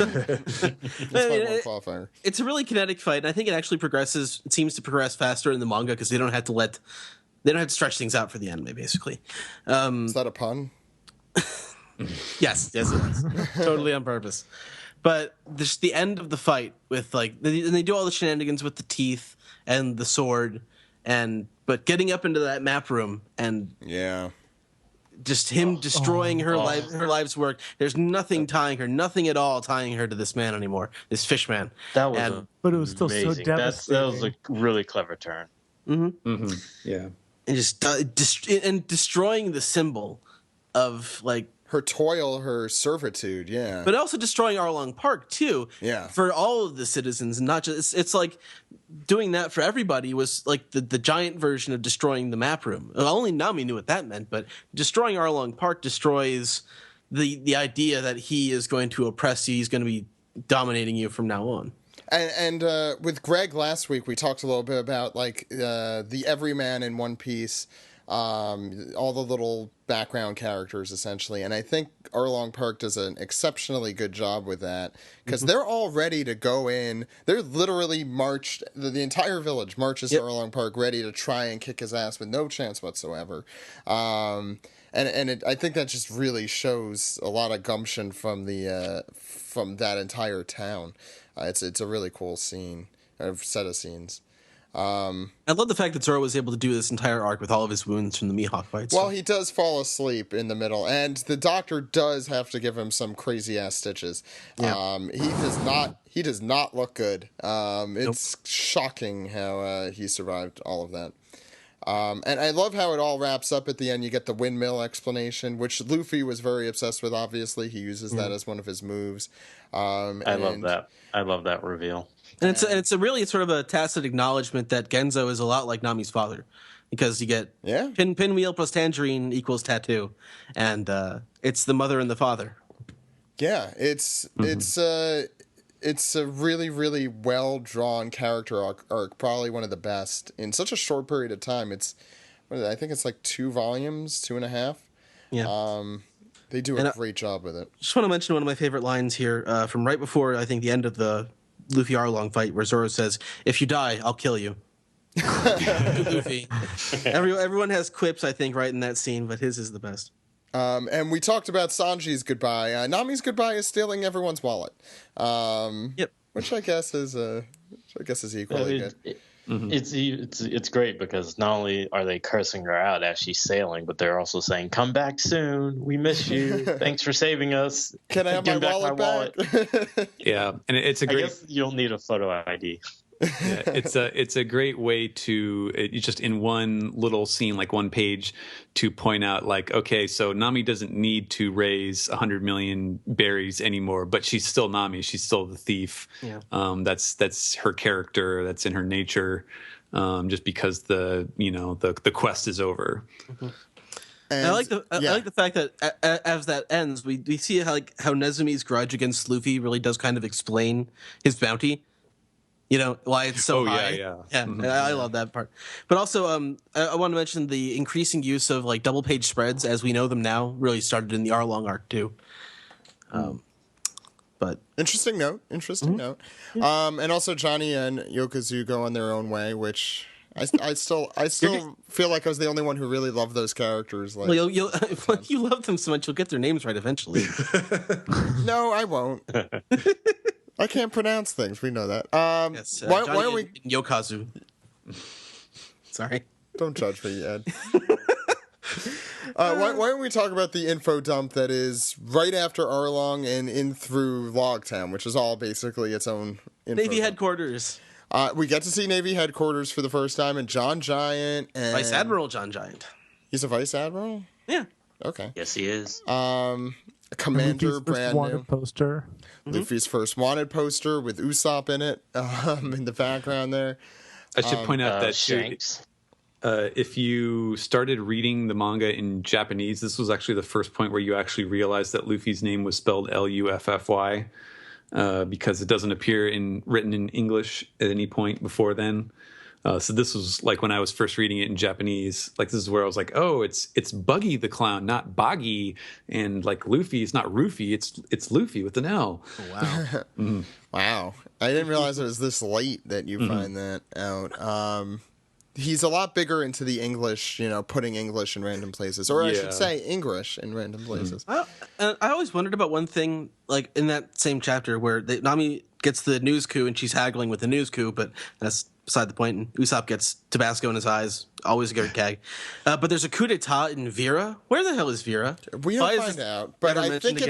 a really kinetic fight, and I think it actually progresses. It seems to progress faster in the manga because they don't have to stretch things out for the anime, basically. Is that a pun? Yes, it was. Totally on purpose. But the end of the fight with and they do all the shenanigans with the teeth and the sword, but getting up into that map room and just him destroying her life's work. There's nothing tying her, nothing at all tying her to this man anymore, this fish man. That was but it was still amazing. so devastating. That was a really clever turn. Yeah. And just destroying the symbol of her toil, her servitude, but also destroying Arlong Park too. Yeah, for all of the citizens, and not just. It's like doing that for everybody was like the giant version of destroying the map room. Only Nami knew what that meant, but destroying Arlong Park destroys the idea that he is going to oppress you. He's going to be dominating you from now on. And with Greg last week, we talked a little bit about the everyman in One Piece. All the little background characters, essentially. And I think Arlong Park does an exceptionally good job with that, because they're all ready to go in. They're literally marched, the entire village marches to Arlong Park ready to try and kick his ass with no chance whatsoever. I think that just really shows a lot of gumption from that entire town. It's a really cool scene, or set of scenes. I love the fact that Zoro was able to do this entire arc with all of his wounds from the Mihawk fights. Well, he does fall asleep in the middle, and the doctor does have to give him some crazy ass stitches. Yeah. He does not look good. It's shocking how he survived all of that. And I love how it all wraps up at the end. You get the windmill explanation, which Luffy was very obsessed with. Obviously, he uses that as one of his moves. I love that. I love that reveal. And it's a really sort of a tacit acknowledgement that Genzo is a lot like Nami's father, because you get pinwheel plus tangerine equals tattoo, and it's the mother and the father. Yeah, it's a really, really well drawn character arc, probably one of the best in such a short period of time. I think it's like 2 volumes, 2.5. Yeah. They do a great job with it. Just want to mention one of my favorite lines here from right before, I think, the end of the Luffy Arlong fight, where Zoro says, "If you die, I'll kill you." Luffy. Everyone has quips, I think, right in that scene, but his is the best. And we talked about Sanji's goodbye. Nami's goodbye is stealing everyone's wallet. Which I guess is equally good. It's great, because not only are they cursing her out as she's sailing, but they're also saying, "Come back soon. We miss you. Thanks for saving us. Can I have my wallet back?" Yeah, and it's a great. I guess you'll need a photo ID. Yeah, it's a great way to just in one little scene, like one page, to point out okay, so Nami doesn't need to raise 100 million berries anymore, but she's still Nami. She's still the thief. Yeah. That's her character. That's in her nature. Just because the quest is over. Mm-hmm. I like the fact that as that ends, we see how Nezumi's grudge against Luffy really does kind of explain his bounty. Why it's so high. Yeah. Mm-hmm. I love that part. But also, I want to mention the increasing use of double page spreads as we know them now really started in the Arlong Arc too. But interesting note. Yeah. And also Johnny and Yokozuna go on their own way, which I still feel like I was the only one who really loved those characters. Well, you love them so much, you'll get their names right eventually. No, I won't. I can't pronounce things. We know that. Yes, why don't we Yokazu? Sorry. Don't judge me, Ed. Why don't we talk about the info dump that is right after Arlong and in through Loguetown, which is all basically its own info Navy dump. Headquarters. We get to see Navy headquarters for the first time, and John Giant and Vice Admiral John Giant. He's a vice admiral? Yeah. Okay. Yes, he is. Commander Luffy's brand first wanted new poster. Luffy's first wanted poster with Usopp in it, in the background there. I should point out that Shanks. if you started reading the manga in Japanese, this was actually the first point where you actually realized that Luffy's name was spelled Luffy, because it doesn't appear written in English at any point before then. So this was when I was first reading it in Japanese, this is where I was like, oh, it's Buggy the Clown, not Boggy, and Luffy, it's not Roofy, it's Luffy with an L. Wow. Mm-hmm. Wow. I didn't realize it was this late that you find that out. he's a lot bigger into the English, putting English in random places, or I should say English in random places. I always wondered about one thing, like in that same chapter where Nami gets the news coup and she's haggling with the news coup, but that's beside the point. And Usopp gets Tabasco in his eyes, always a good gag. But there's a coup d'état in Vera. Where the hell is Vera? We don't find out, but I think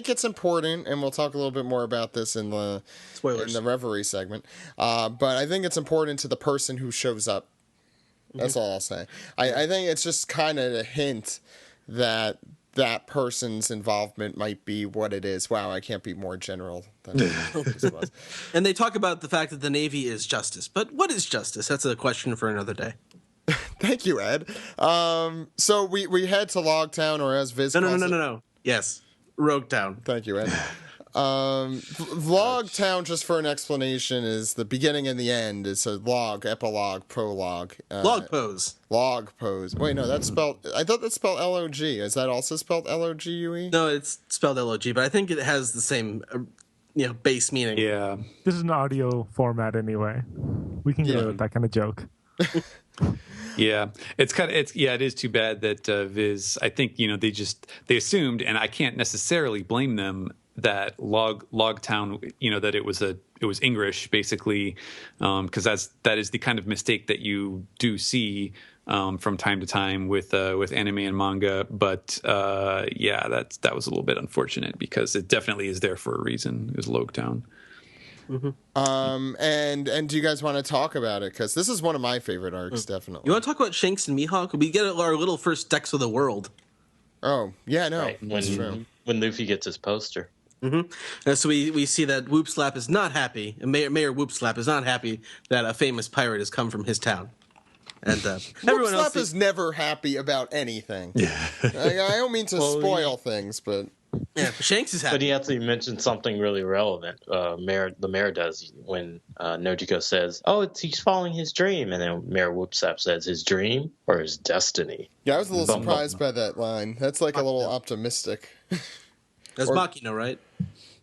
it's important, and we'll talk a little bit more about this in the spoilers in the Reverie segment. But I think it's important to the person who shows up. That's all I'll say. I think it's just kind of a hint that person's involvement might be what it is. Wow, I can't be more general than this was. And they talk about the fact that the Navy is justice. But what is justice? That's a question for another day. Thank you, Ed. So we head to Loguetown, or as Viz calls it. No. Yes, Roguetown. Thank you, Ed. Loguetown, just for an explanation, is the beginning and the end. It's a log, epilogue, prologue. Log pose. Log pose. Wait, no, that's spelled... I thought that's spelled L-O-G. Is that also spelled L-O-G-U-E? No, it's spelled L-O-G, but I think it has the same, base meaning. Yeah. This is an audio format anyway. We can go with that kind of joke. Yeah, it is too bad that Viz. I think they assumed, and I can't necessarily blame them, that Loguetown, that it was English basically, because that is the kind of mistake that you do see from time to time with anime and manga. But that was a little bit unfortunate because it definitely is there for a reason. It was Loguetown. Mm-hmm. And do you guys want to talk about it? Because this is one of my favorite arcs, definitely. You want to talk about Shanks and Mihawk? We get our little first decks of the world. Oh, yeah, no. Right. That's true. When Luffy gets his poster. Mm-hmm. So we see that Whoop Slap is not happy, and Mayor Whoop Slap is not happy that a famous pirate has come from his town. And everyone else is never happy about anything. Yeah. I don't mean to spoil things, but yeah, Shanks is happy. But he actually mentioned something really relevant. The mayor does when Nojiko says, "Oh, he's following his dream," and then Mayor Whoop Slap says, "His dream or his destiny?" Yeah, I was a little surprised by that line. That's like a little optimistic. That's Makino, right?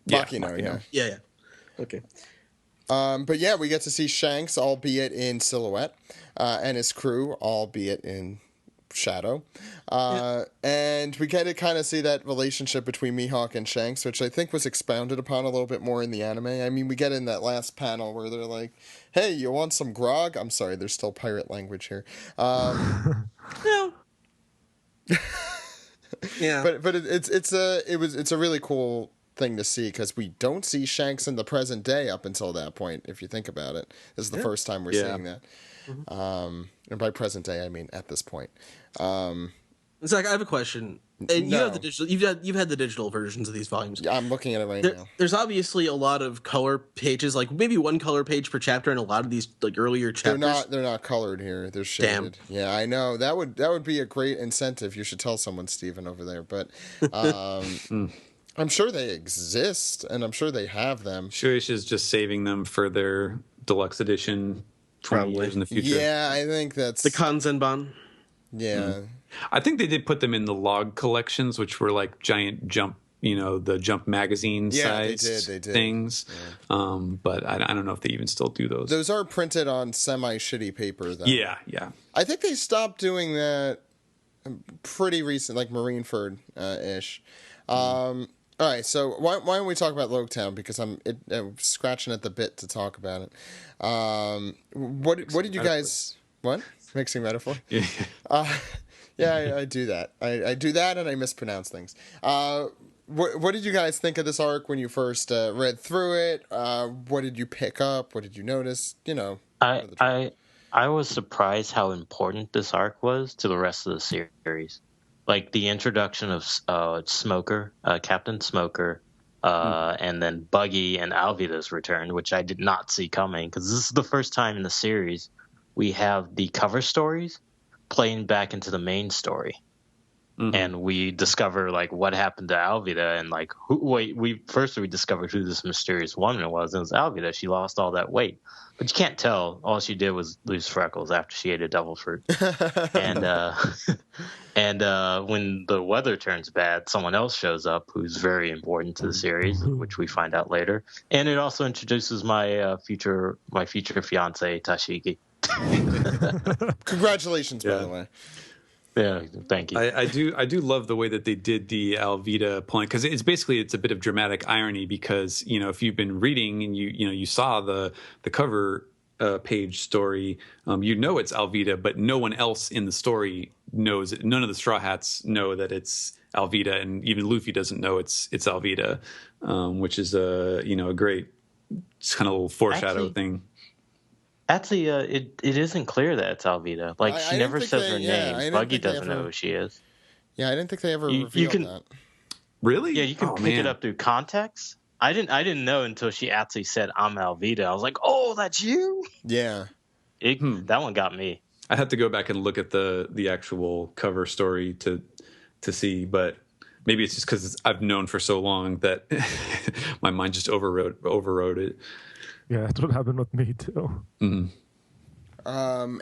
Makino, yeah. Yeah. Okay. But yeah, we get to see Shanks, albeit in silhouette, and his crew, albeit in shadow. And we get to kind of see that relationship between Mihawk and Shanks, which I think was expounded upon a little bit more in the anime. I mean, we get in that last panel where they're like, "Hey, you want some grog?" I'm sorry, there's still pirate language here. No. Yeah. But it's a really cool thing to see because we don't see Shanks in the present day up until that point. If you think about it, this is the first time we're seeing that. Mm-hmm. And by present day, I mean at this point. Zach, I have a question. And you have the digital. You've had the digital versions of these volumes. Yeah, I'm looking at it right now. There's obviously a lot of color pages, like maybe one color page per chapter, in a lot of these like earlier chapters. They're not colored here. They're shaded. Damn. Yeah, I know. That would be a great incentive. You should tell someone, Steven, over there. But I'm sure they exist, and I'm sure they have them. Shueisha is just saving them for their deluxe edition 20 years in the future. Yeah, I think that's the Kanzenban. Yeah. I think they did put them in the log collections, which were like giant Jump, the Jump magazine size things. Yeah. But I don't know if they even still do those. Those are printed on semi-shitty paper, though. Yeah. I think they stopped doing that pretty recent, like Marineford-ish. All right, so why don't we talk about Loguetown, because I'm scratching at the bit to talk about it. What did you guys... What? Mixing metaphor? Yeah. Yeah, I do that. I do that, and I mispronounce things. What did you guys think of this arc when you first read through it? What did you pick up? What did you notice? I was surprised how important this arc was to the rest of the series. Like the introduction of Smoker, Captain Smoker, and then Buggy and Alvida's return, which I did not see coming, because this is the first time in the series we have the cover stories playing back into the main story. Mm-hmm. And we discover like what happened to Alvida, and like we discovered who this mysterious woman was. And it was Alvida. She lost all that weight, but you can't tell. All she did was lose freckles after she ate a devil fruit. and when the weather turns bad, someone else shows up who's very important to the series, which we find out later. And it also introduces my future fiance Tashigi Congratulations, by the way. Yeah, thank you. I do love the way that they did the Alvida point, because it's a bit of dramatic irony, because if you've been reading and you saw the cover page story, it's Alvida, but no one else in the story knows it. None of the Straw Hats know that it's Alvida, and even Luffy doesn't know it's Alvida, which is a great kind of little foreshadow thing. Actually, it isn't clear that it's Alvida. Like, she never says her name. Buggy doesn't know who she is. Yeah, I didn't think they ever revealed that. Really? Yeah, you can pick it up through context. I didn't know until she actually said, "I'm Alvida." I was like, "Oh, that's you." Yeah. That one got me. I have to go back and look at the actual cover story to see, but maybe it's just because I've known for so long that my mind just overrode it. Yeah, that's what happened with me too. Mm-hmm.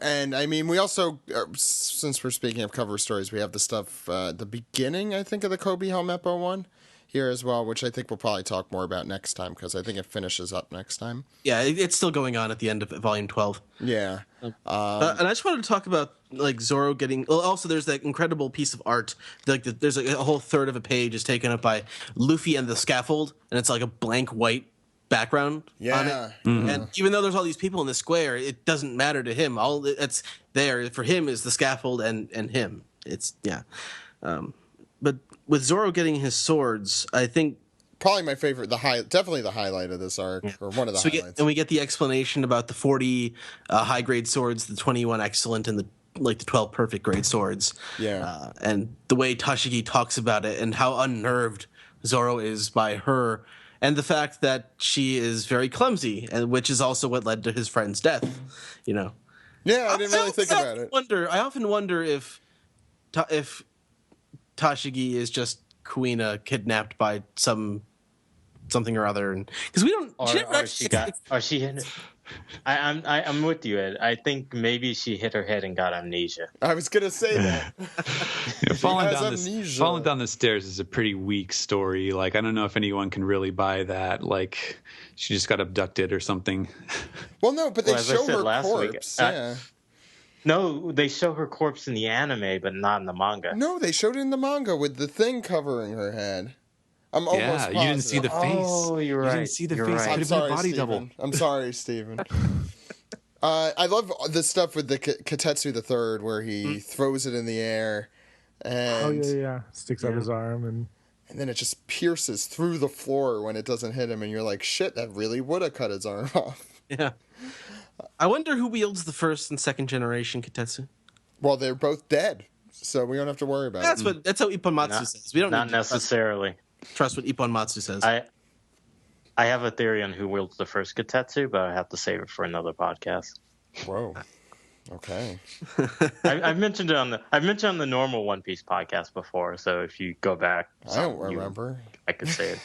And I mean, we also, since we're speaking of cover stories, we have the stuff the beginning, I think, of the Kobe Helmeppo one here as well, which I think we'll probably talk more about next time, because I think it finishes up next time. Yeah, it's still going on at the end of volume 12. Yeah. And I just wanted to talk about like Zoro getting. Well, also, there's that incredible piece of art. There's a whole third of a page is taken up by Luffy and the scaffold, and it's like a blank white background on it. Mm-hmm. And even though there's all these people in the square, it doesn't matter to him. All that's there for him is the scaffold and him. It's but with Zoro getting his swords, I think probably my favorite, definitely the highlight of this arc, or one of the highlights. We get the explanation about the 40 high grade swords, the 21 excellent, and the 12 perfect grade swords. Yeah, and the way Tashigi talks about it, and how unnerved Zoro is by her, and the fact that she is very clumsy, and which is also what led to his friend's death. Yeah, I didn't really think about it. I often wonder if Tashigi is just Kuina kidnapped by something or other, and because we don't. I'm with you, Ed. I think maybe she hit her head and got amnesia. I was gonna say that. Falling down the stairs is a pretty weak story. Like, I don't know if anyone can really buy that. Like, she just got abducted or something. Well, no, but they show her corpse. No, they show her corpse in the anime, but not in the manga. No, they showed it in the manga with the thing covering her head. I'm almost positive. You didn't see the face. Oh, you're right. You didn't see the face. Right. It could have been a body double. I'm sorry, Steven. I love the stuff with the Katetsu the Third, where he throws it in the air, and sticks out his arm, and then it just pierces through the floor when it doesn't hit him, and you're like, shit, that really would have cut his arm off. Yeah. I wonder who wields the first and second generation Katetsu. Well, they're both dead, so we don't have to worry about it. That's how Ipponmatsu says. We don't not necessarily trust what Ipponmatsu says. I have a theory on who wields the first Katetsu, but I have to save it for another podcast. Whoa. Okay. I've mentioned it on the normal One Piece podcast before, so if you go back, I don't remember. I could say it.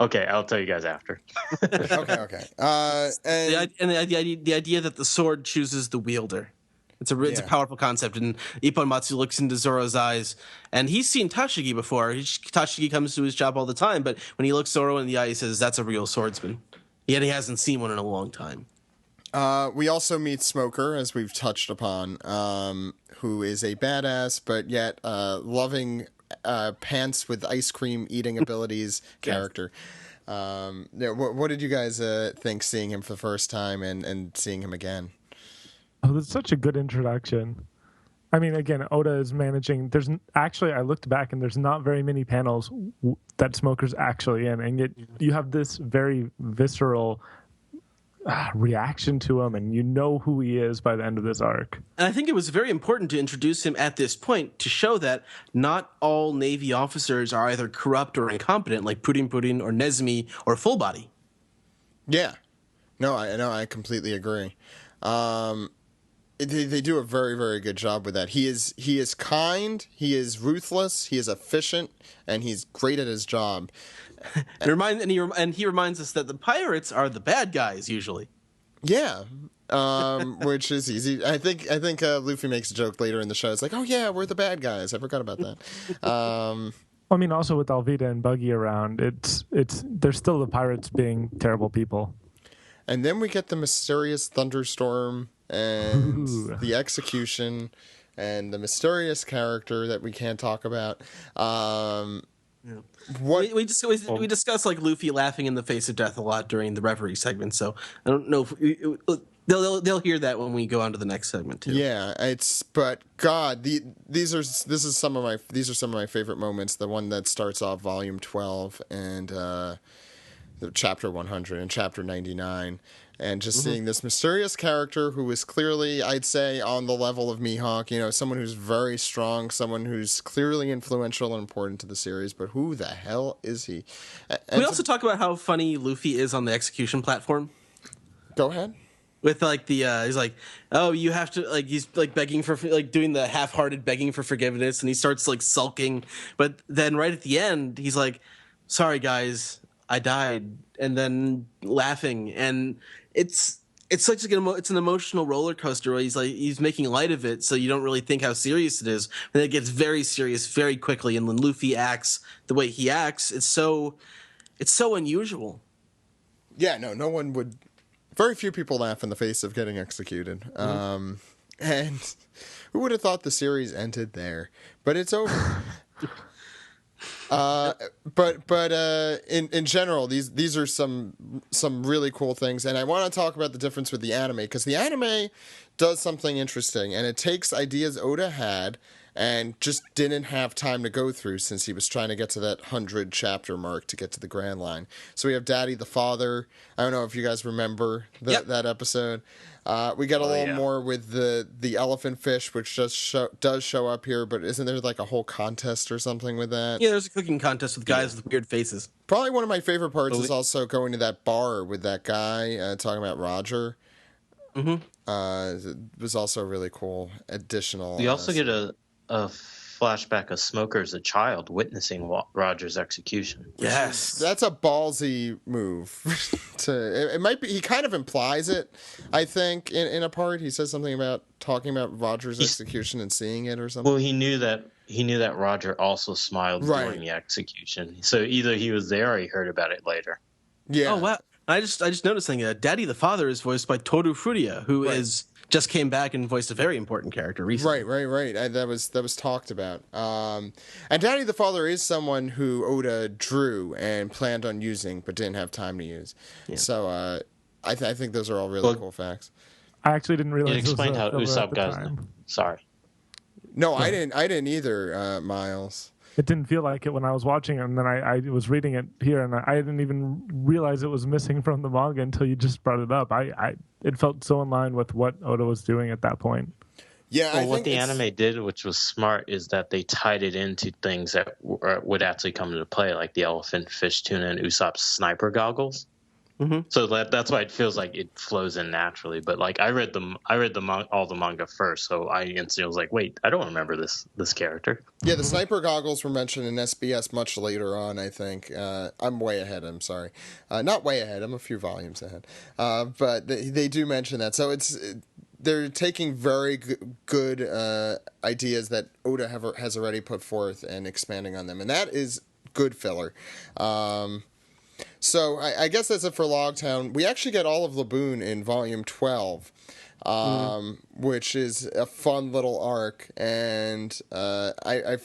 Okay, I'll tell you guys after. Okay. The idea that the sword chooses the wielder. It's a powerful concept, and Ipponmatsu looks into Zoro's eyes, and he's seen Tashigi before. Tashigi comes to his job all the time, but when he looks Zoro in the eye, he says, "That's a real swordsman." Yet he hasn't seen one in a long time. We also meet Smoker, as we've touched upon, who is a badass, but yet loving pants with ice cream eating abilities character. What did you guys think seeing him for the first time and seeing him again? Oh, that's such a good introduction. I mean, again, Oda is managing. I looked back, and there's not very many panels that Smoker's actually in, and yet you have this very visceral reaction to him, and you know who he is by the end of this arc. And I think it was very important to introduce him at this point to show that not all Navy officers are either corrupt or incompetent, like Pudding or Nezumi or Full Body. Yeah. No, I completely agree. They do a very, very good job with that. He is kind, he is ruthless, he is efficient, and he's great at his job. And he reminds us that the pirates are the bad guys usually. Yeah, which is easy. I think Luffy makes a joke later in the show. It's like, oh yeah, we're the bad guys. I forgot about that. I mean, also with Alvida and Buggy around, they're still the pirates being terrible people. And then we get the mysterious thunderstorm and Ooh. the execution and the mysterious character that we can't talk about. What We discuss like Luffy laughing in the face of death a lot during the Reverie segment, so I don't know if they'll hear that when we go on to the next segment too. Yeah, but God, these are some of my favorite moments. The one that starts off volume 12 and the chapter 100 and chapter 99, and just seeing this mysterious character who is clearly, I'd say, on the level of Mihawk. You know, someone who's very strong, someone who's clearly influential and important to the series. But who the hell is he? Can we also talk about how funny Luffy is on the execution platform? Go ahead. With like he's like, oh, you have to, like, he's like begging for, like, doing the half-hearted begging for forgiveness, and he starts like sulking, but then right at the end he's like, sorry guys, I died, and then laughing, and it's such it's an emotional roller coaster where he's making light of it, so you don't really think how serious it is, and then it gets very serious very quickly, and when Luffy acts the way he acts, it's so unusual. Yeah, no one would. Very few people laugh in the face of getting executed. And who would have thought the series ended there? But it's over. But in general, these are some really cool things, and I want to talk about the difference with the anime, because the anime does something interesting, and it takes ideas Oda had and just didn't have time to go through since he was trying to get to that 100 chapter mark to get to the Grand Line. So we have Daddy the Father. I don't know if you guys remember that episode. We get a little more with the elephant fish, which does show up here, but isn't there like a whole contest or something with that? Yeah, there's a cooking contest with guys with weird faces. Probably one of my favorite parts is also going to that bar with that guy talking about Roger. It was also a really cool additional. We also get a flashback of Smoker as a child witnessing Roger's execution. Yes, that's a ballsy move. It might be. He kind of implies it, I think, in a part. He says something about talking about Roger's execution and seeing it or something. Well, he knew that Roger also smiled during the execution. So either he was there or he heard about it later. Yeah. Oh wow! I just noticed something. Daddy the Father is voiced by Toru Furuya, who just came back and voiced a very important character recently. Right. That was talked about. And Daddy the Father is someone who Oda drew and planned on using, but didn't have time to use. Yeah. So I think those are all really cool facts. I actually didn't realize it explained how Usopp got his name. Sorry. No, I didn't either, Miles. It didn't feel like it when I was watching it, and then I was reading it here, and I didn't even realize it was missing from the manga until you just brought it up. It felt so in line with what Oda was doing at that point. Yeah, well, what the anime did, which was smart, is that they tied it into things that would actually come into play, like the elephant, fish tuna, and Usopp's sniper goggles. So that's why it feels like it flows in naturally. But like I read all the manga first, so I instantly was like, wait, I don't remember this character. Yeah, the sniper goggles were mentioned in SBS much later on, I think. I'm way ahead. I'm sorry, not way ahead. I'm a few volumes ahead. But they do mention that, so they're taking very good ideas that Oda has already put forth and expanding on them, and that is good filler. So I guess that's it for Loguetown. We actually get all of Laboon in volume 12, which is a fun little arc, and I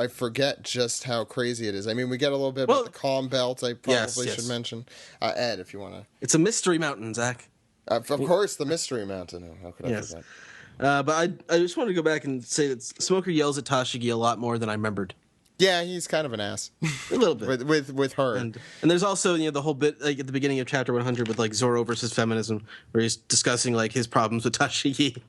forget just how crazy it is. I mean, we get a little bit about the Calm Belt. I probably should mention. Ed, if you want to. It's a mystery mountain, Zach. Of course, the Mystery Mountain. How could I forget? But I just want to go back and say that Smoker yells at Tashigi a lot more than I remembered. Yeah, he's kind of an ass. A little bit. with her. And there's also, the whole bit like at the beginning of chapter 100 with like Zoro versus feminism, where he's discussing like his problems with Tashigi.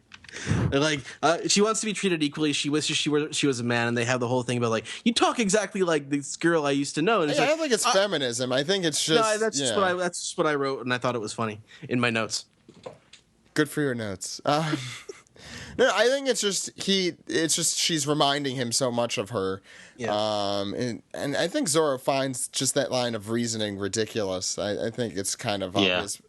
And like she wants to be treated equally. She wishes she was a man, and they have the whole thing about like, you talk exactly like this girl I used to know. And I don't think it's feminism. I think it's just that's just what I wrote, and I thought it was funny in my notes. Good for your notes. No, I think it's just she's reminding him so much of her. Yeah. And I think Zoro finds just that line of reasoning ridiculous. I think it's kind of obvious.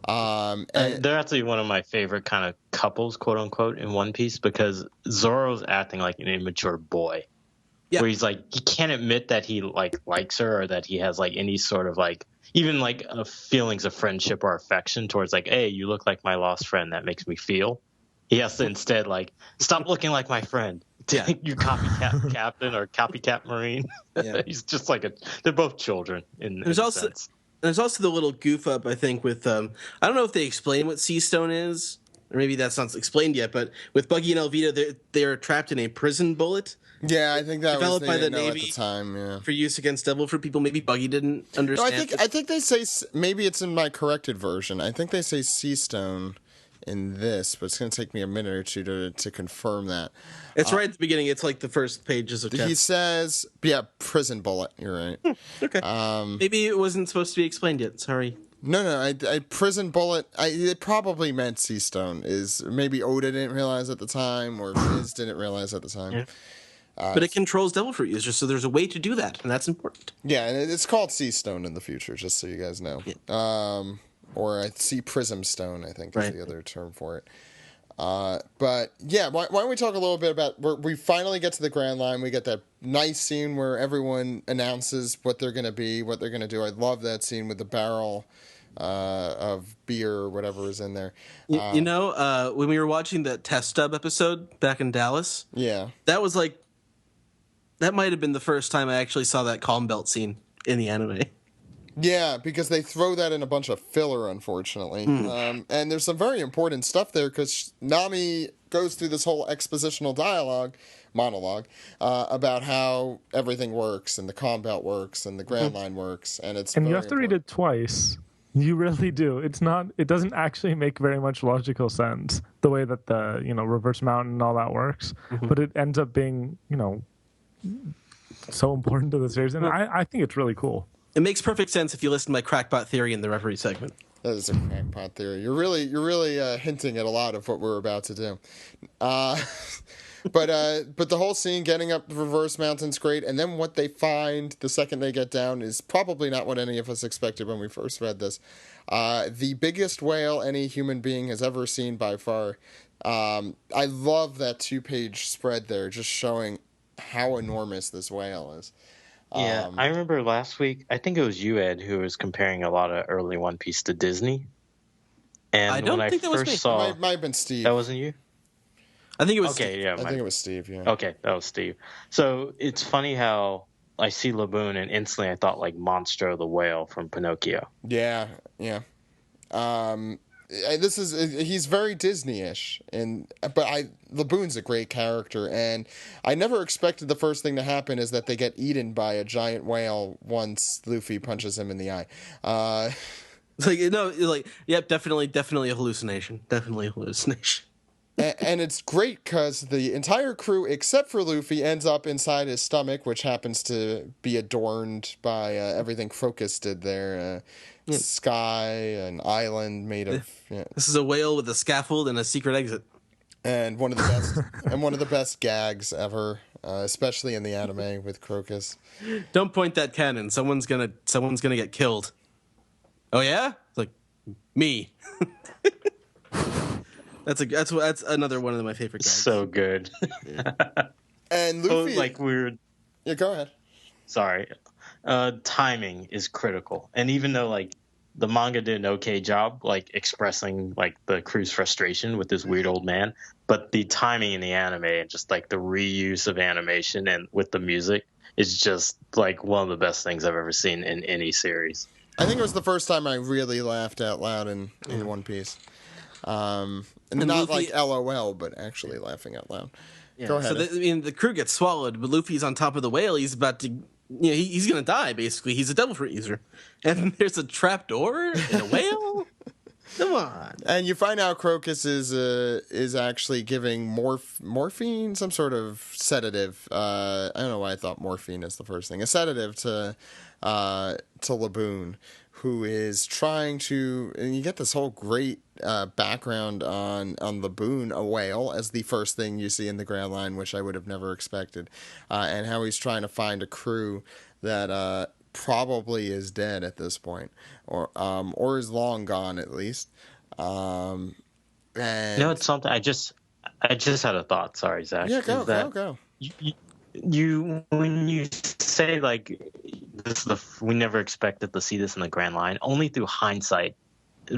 And they're actually one of my favorite kind of couples, quote unquote, in One Piece, because Zoro's acting like an immature boy. Yeah. Where he's like, he can't admit that he likes her, or that he has like any sort of like, even like feelings of friendship or affection towards like, hey, you look like my lost friend. That makes me feel. He has to instead like stop looking like my friend. Yeah. You copycat captain or copycat marine. Yeah. He's just like they're both children in a sense. There's also the little goof up, I think, with I don't know if they explain what Sea Stone is, or maybe that's not explained yet. But with Buggy and Elvita, they're trapped in a prison bullet. Yeah, I think that Developed was by the know Navy at the time. Yeah. for use against Devil Fruit people. Maybe Buggy didn't understand. No, I think they say maybe it's in my corrected version. I think they say Sea Stone in this, but it's going to take me a minute or two to confirm that. It's right at the beginning. It's like the first pages of. He says, "Yeah, prison bullet." You're right. Okay. Maybe it wasn't supposed to be explained yet. Sorry. No. I prison bullet. It probably meant Sea Stone. Is maybe Oda didn't realize at the time, or Viz didn't realize at the time. Yeah. But it controls Devil Fruit users, so there's a way to do that, and that's important. Yeah, and it's called Sea Stone in the future, just so you guys know. Yeah. Or Sea Prism Stone, I think is the other term for it. But yeah, why don't we talk a little bit about we finally get to the Grand Line. We get that nice scene where everyone announces what they're going to be, what they're going to do. I love that scene with the barrel of beer or whatever is in there. When we were watching that test dub episode back in Dallas, that was like, that might have been the first time I actually saw that calm belt scene in the anime. Yeah, because they throw that in a bunch of filler, unfortunately. And there's some very important stuff there, because Nami goes through this whole expositional monologue, about how everything works, and the calm belt works, and the Grand Line works, and it's and you have to read it twice. You really do. It doesn't actually make very much logical sense, the way that the, reverse mountain and all that works, but it ends up being, so important to the series, and I think it's really cool. It makes perfect sense if you listen to my crackpot theory in the Reverie segment. That is a crackpot theory. You're really hinting at a lot of what we're about to do. But the whole scene getting up the reverse mountain's great, and then what they find the second they get down is probably not what any of us expected when we first read this. The biggest whale any human being has ever seen by far. I love that 2-page spread there, just showing how enormous this whale is. Yeah, I remember last week, I think it was you, Ed, who was comparing a lot of early One Piece to Disney. And I don't think that was me. It might have been Steve. That wasn't you? I think it was Steve. Yeah, I think it was Steve, yeah. Okay, that was Steve. So it's funny how I see Laboon and instantly I thought like Monstro the Whale from Pinocchio. Yeah. He's very Disney-ish, but Laboon's a great character, and I never expected the first thing to happen is that they get eaten by a giant whale once Luffy punches him in the eye. Definitely a hallucination. Definitely a hallucination. And it's great because the entire crew, except for Luffy, ends up inside his stomach, which happens to be adorned by everything Crocus did there. Sky, an island made of. Yeah. This is a whale with a scaffold and a secret exit. And one of the best gags ever, especially in the anime with Crocus. Don't point that cannon. Someone's gonna get killed. Oh yeah? It's like me. That's another one of my favorite gags. So good. And Luffy, Yeah, go ahead. Sorry. Timing is critical, and even though like the manga did an okay job like expressing like the crew's frustration with this weird old man, but the timing in the anime and just like the reuse of animation and with the music is just like one of the best things I've ever seen in any series. I think it was the first time I really laughed out loud in One Piece. And not Luffy, like LOL, but actually laughing out loud. Yeah. Go ahead. So the crew gets swallowed, but Luffy's on top of the whale. He's about to, he's going to die, basically. He's a Devil Fruit user. And there's a trap door in a whale? Come on. And you find out Crocus is actually giving morphine, some sort of sedative. I don't know why I thought morphine is the first thing. A sedative to Laboon, who is trying to, and you get this whole great background on Laboon, a whale, as the first thing you see in the Grand Line, which I would have never expected, and how he's trying to find a crew that probably is dead at this point, or is long gone at least. And it's something I just had a thought. Sorry, Zach. Yeah, go. You when you say like this we never expected to see this in the Grand Line, only through hindsight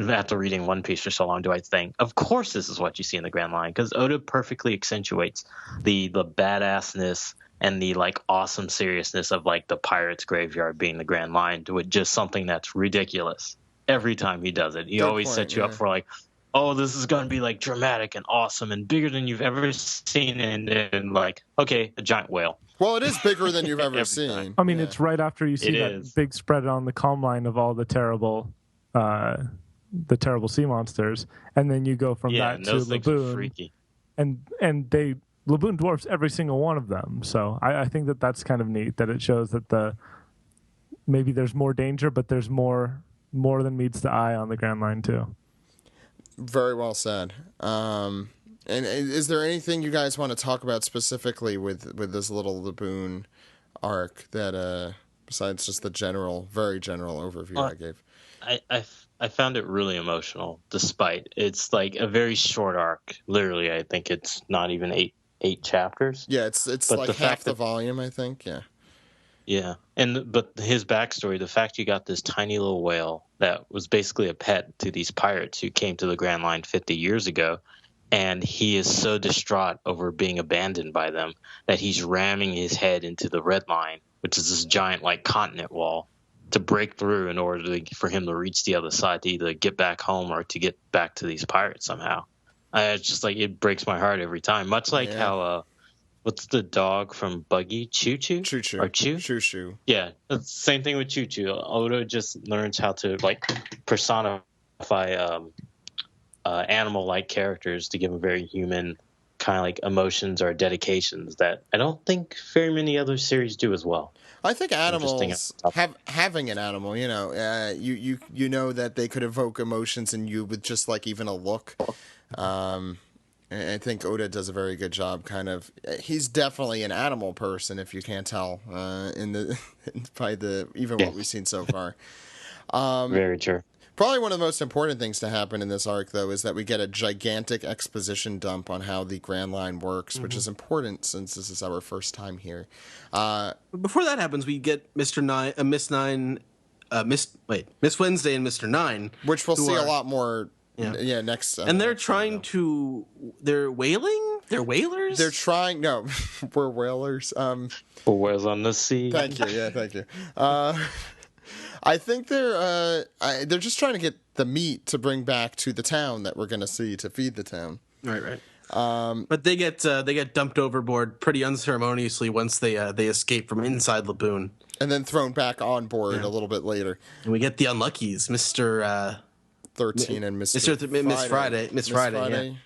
after reading One Piece for so long, do I think, of course, this is what you see in the Grand Line, because Oda perfectly accentuates the badassness and the like awesome seriousness of like the pirates' graveyard being the Grand Line with just something that's ridiculous every time he does it. He Good always point, sets you up for like, oh, this is going to be like dramatic and awesome and bigger than you've ever seen, and then like, okay, a giant whale. Well, it is bigger than you've ever Every seen. time. I mean, it's right after you see It that is. big spread on the calm line of all the terrible sea monsters, and then you go from Yeah, that and to those things are Laboon, freaky. and Laboon dwarfs every single one of them. So I think that's kind of neat, that it shows that maybe there's more danger, but there's more than meets the eye on the Grand Line too. Very well said. And is there anything you guys want to talk about specifically with this little Laboon arc that besides just the very general overview I gave? I found it really emotional, despite it's like a very short arc. Literally, I think it's not even eight chapters. Yeah, it's But like the half fact the that- volume, I think. Yeah. Yeah, but his backstory, the fact you got this tiny little whale that was basically a pet to these pirates who came to the Grand Line 50 years ago, and he is so distraught over being abandoned by them that he's ramming his head into the Red Line, which is this giant like continent wall, to break through in order for him to reach the other side to either get back home or to get back to these pirates somehow. It's just like, it breaks my heart every time. Much like how what's the dog from Buggy? Choo Choo? Choo Choo. Or Choo? Choo Choo. Yeah, it's the same thing with Choo Choo. Oda just learns how to like personify animal-like characters to give them very human kind of like emotions or dedications that I don't think very many other series do as well. I think animals Interesting. having an animal, you know that they could evoke emotions in you with just like even a look. I think Oda does a very good job. He's definitely an animal person, if you can't tell, by what we've seen so far. Very true. Probably one of the most important things to happen in this arc, though, is that we get a gigantic exposition dump on how the Grand Line works, which is important since this is our first time here. Before that happens, we get Miss Wednesday and Mr. Nine, Which we'll who see a are- lot more. Yeah. Yeah, next. and they're next trying video. to. They're whaling. They're whalers. They're trying. No, we're whalers. Whales on the sea. Thank you. Yeah, thank you. I think they're just trying to get the meat to bring back to the town that we're going to see to feed the town. Right. But they get dumped overboard pretty unceremoniously once they escape from inside Laboon, And then thrown back on board a little bit later. and we get the unluckies, Mr. 13 and Mr. Miss Friday.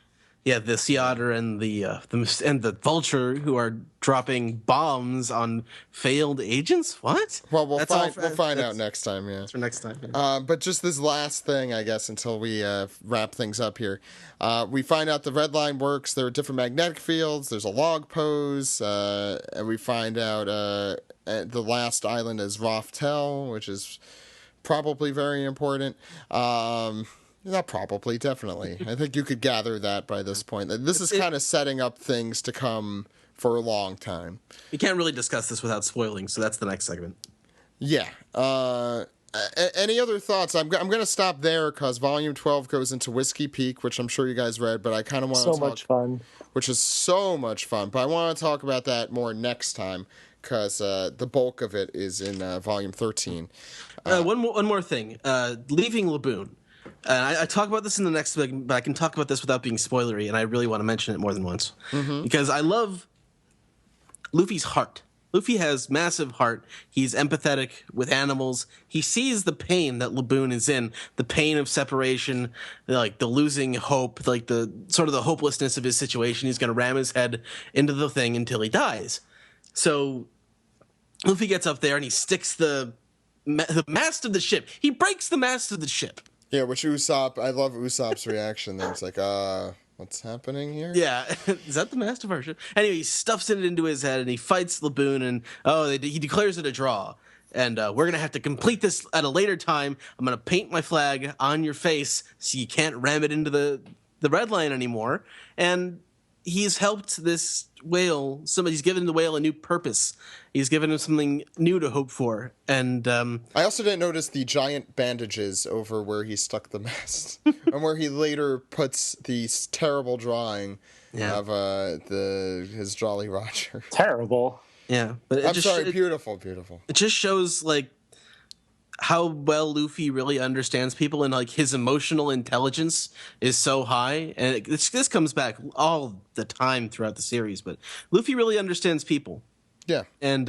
Yeah, the sea otter and the vulture who are dropping bombs on failed agents. What? Well, we'll That's find out next time. Yeah. for next time. Yeah. But just this last thing, I guess, until we wrap things up here. We find out the Red Line works. There are different magnetic fields. There's a log pose. And we find out the last island is Raftel, which is probably very important. Not probably, definitely. I think you could gather that by this point. This is kind of setting up things to come for a long time. We can't really discuss this without spoiling, so that's the next segment. Yeah. Any other thoughts? I'm going to stop there because Volume 12 goes into Whiskey Peak, which I'm sure you guys read, but I kind of want to talk... So much fun. Which is so much fun. But I want to talk about that more next time because the bulk of it is in Volume 13. One more thing. Leaving Laboon. I talk about this in the next segment, but I can talk about this without being spoilery, and I really want to mention it more than once. Because I love Luffy's heart. Luffy has massive heart. He's empathetic with animals. He sees the pain that Laboon is in, the pain of separation, like the losing hope, like the sort of the hopelessness of his situation. He's going to ram his head into the thing until he dies. So Luffy gets up there and he sticks the mast of the ship. He breaks the mast of the ship. Yeah, which Usopp... I love Usopp's reaction there. It's like, what's happening here? Yeah, is that the mast of our ship? Anyway, he stuffs it into his head and he fights Laboon, and he declares it a draw. And we're gonna have to complete this at a later time. I'm gonna paint my flag on your face so you can't ram it into the red line anymore. And he's helped this whale. Somebody's given the whale a new purpose. He's given him something new to hope for. And I also didn't notice the giant bandages over where he stuck the mast, and where he later puts the terrible drawing of his Jolly Roger. Terrible. Yeah, but Beautiful. It just shows like how well Luffy really understands people, and like his emotional intelligence is so high. And this comes back all the time throughout the series, but Luffy really understands people. Yeah, and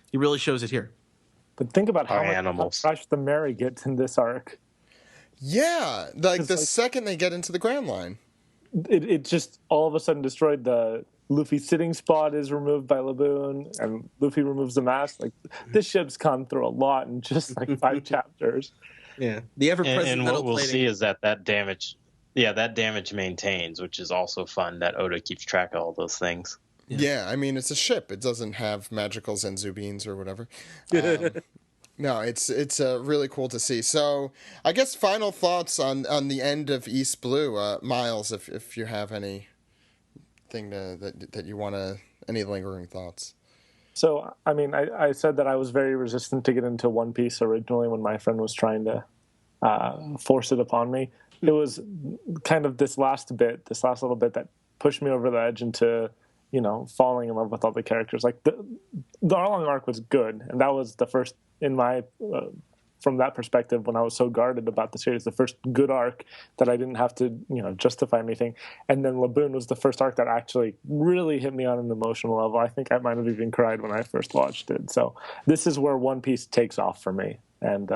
he really shows it here. But think about how animals. much the Mary gets in this arc. Yeah, like the second they get into the Grand Line, it just all of a sudden destroyed the. Luffy's sitting spot is removed by Laboon, and Luffy removes the mask. Like, this ship's gone through a lot in just like 5 chapters. Yeah, the ever-present and metal what we'll plating. see is that damage. Yeah, that damage maintains, which is also fun. That Oda keeps track of all those things. Yeah, I mean, it's a ship. It doesn't have magical Zenzubines or whatever. No, it's really cool to see. So, I guess final thoughts on the end of East Blue, Miles, if you have any. That you want to, any lingering thoughts? So, I mean, I said that I was very resistant to get into One Piece originally when my friend was trying to force it upon me. It was kind of this last little bit that pushed me over the edge into, falling in love with all the characters. Like, the Arlong Arc was good, and that was the first, in my from that perspective, when I was so guarded about the series, the first good arc that I didn't have to, justify anything. And then Laboon was the first arc that actually really hit me on an emotional level. I think I might have even cried when I first watched it. So this is where One Piece takes off for me, and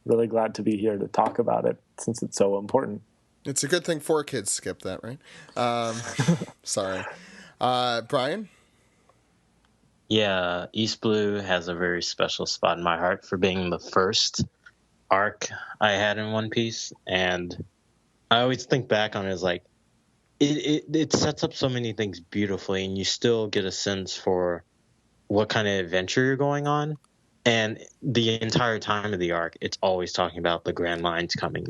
really glad to be here to talk about it since it's so important. It's a good thing 4 kids skipped that, right? Sorry. Bryan? Yeah, East Blue has a very special spot in my heart for being the first arc I had in One Piece, and I always think back on it as like it sets up so many things beautifully, and you still get a sense for what kind of adventure you're going on. And the entire time of the arc, it's always talking about the Grand Line's coming,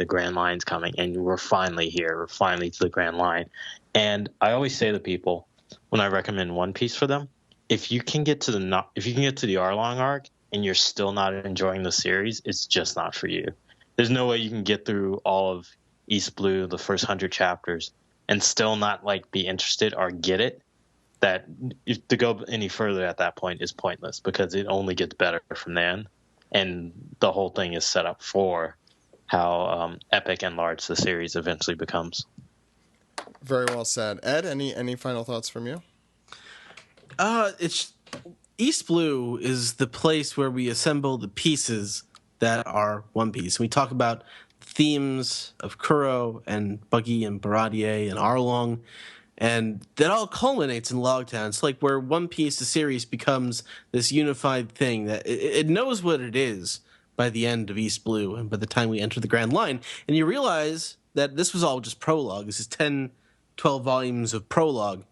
and we're finally here, we're finally to the Grand Line. And I always say to people when I recommend One Piece for them, if you can get to the Arlong Arc and you're still not enjoying the series, it's just not for you. There's no way you can get through all of East Blue, the first 100 chapters, and still not like be interested or get it. That to go any further at that point is pointless because it only gets better from then, and the whole thing is set up for how epic and large the series eventually becomes. Very well said. Ed, any final thoughts from you? It's East Blue is the place where we assemble the pieces that are One Piece. We talk about themes of Kuro and Buggy and Baratie and Arlong, and that all culminates in Loguetown. It's like where One Piece, the series, becomes this unified thing that it knows what it is by the end of East Blue and by the time we enter the Grand Line. And you realize that this was all just prologue. This is 10, 12 volumes of prologue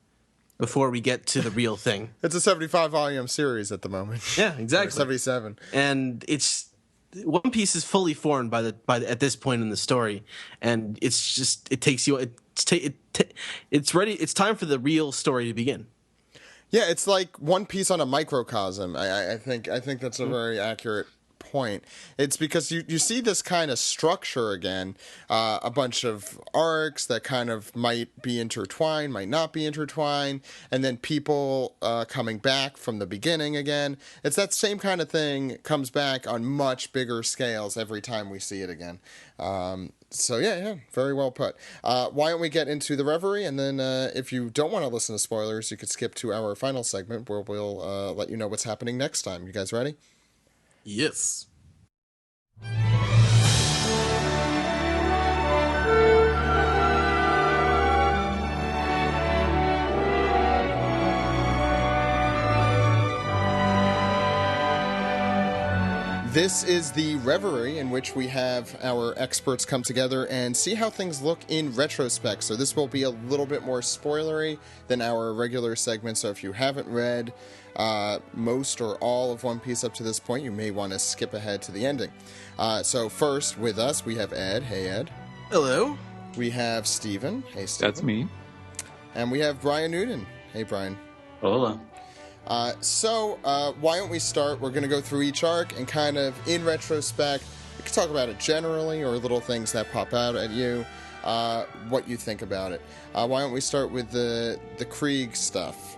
before we get to the real thing. It's a 75-volume series at the moment. Yeah, exactly. 77. And One Piece is fully formed at this point in the story, and it's just it's ready. It's time for the real story to begin. Yeah, it's like One Piece on a microcosm. I think that's a very accurate point. It's because you see this kind of structure again, a bunch of arcs that kind of might be intertwined, might not be intertwined, and then people coming back from the beginning again. It's that same kind of thing comes back on much bigger scales every time we see it again. So yeah, very well put. Why don't we get into the Reverie, and then if you don't want to listen to spoilers, you could skip to our final segment where we'll let you know what's happening next time. You guys ready? Yes. This is the Reverie, in which we have our experts come together and see how things look in retrospect. So this will be a little bit more spoilery than our regular segment. So if you haven't read most or all of One Piece up to this point, you may want to skip ahead to the ending. So first, with us, we have Ed. Hey, Ed. Hello. We have Steven. Hey, Steven. That's me. And we have Bryan Noonan. Hey, Bryan. Hola. So why don't we start? We're going to go through each arc and kind of, in retrospect, we can talk about it generally or little things that pop out at you, what you think about it. Why don't we start with the Krieg stuff?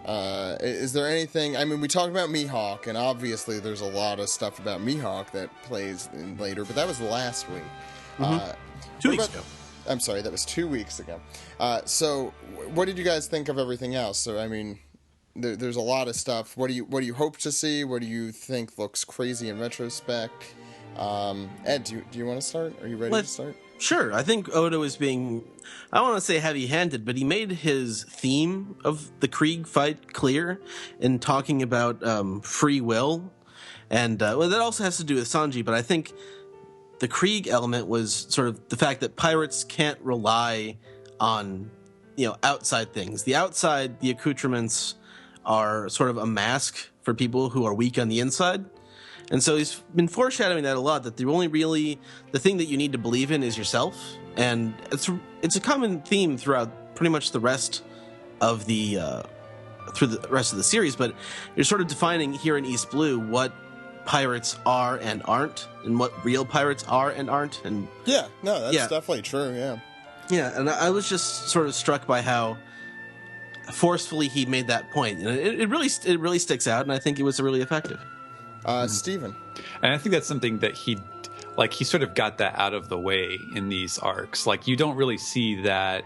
Is there anything... I mean, we talked about Mihawk, and obviously there's a lot of stuff about Mihawk that plays in later, but that was last week. 2 weeks ago. I'm sorry, that was 2 weeks ago. So what did you guys think of everything else? So, I mean... There's a lot of stuff. What do you hope to see? What do you think looks crazy in retrospect? Ed, do you want to start? Are you ready to start? Sure. I think Oda is being, I don't want to say heavy-handed, but he made his theme of the Krieg fight clear in talking about free will. And that also has to do with Sanji, but I think the Krieg element was sort of the fact that pirates can't rely on, outside things. The outside, the accoutrements are sort of a mask for people who are weak on the inside. And so he's been foreshadowing that a lot, that the thing that you need to believe in is yourself. And it's a common theme throughout pretty much the rest of the series, but you're sort of defining here in East Blue what pirates are and aren't, and what real pirates are and aren't. And that's definitely true. Yeah, and I was just sort of struck by how forcefully he made that point, and it really sticks out, and I think it was really effective. Steven. And I think that's something that he sort of got that out of the way in these arcs. Like, you don't really see that.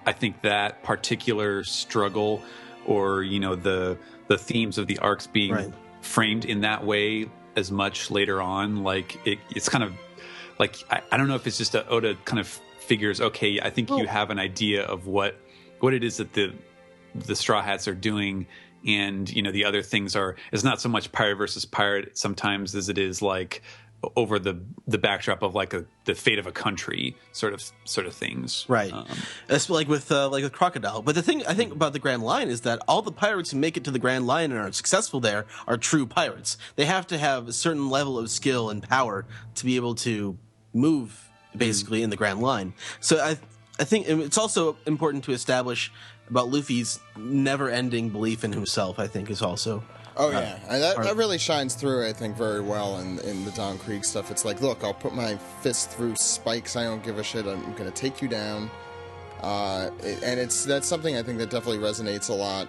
I think that particular struggle, or the themes of the arcs being framed in that way as much later on. Like, it's kind of like, I don't know if it's just Oda kind of figures, okay, I think you have an idea of what it is that the Straw Hats are doing, and the other things it's not so much pirate versus pirate sometimes as it is like over the backdrop of like the fate of a country sort of things, right? That's like with Crocodile. But the thing I think about the Grand Line is that all the pirates who make it to the Grand Line and are successful there are true pirates. They have to have a certain level of skill and power to be able to move basically in the Grand Line. So I think it's also important to establish about Luffy's never-ending belief in himself, I think, is also... that really shines through, I think, very well in the Don Krieg stuff. It's like, look, I'll put my fist through spikes, I don't give a shit, I'm going to take you down. That's something I think that definitely resonates a lot.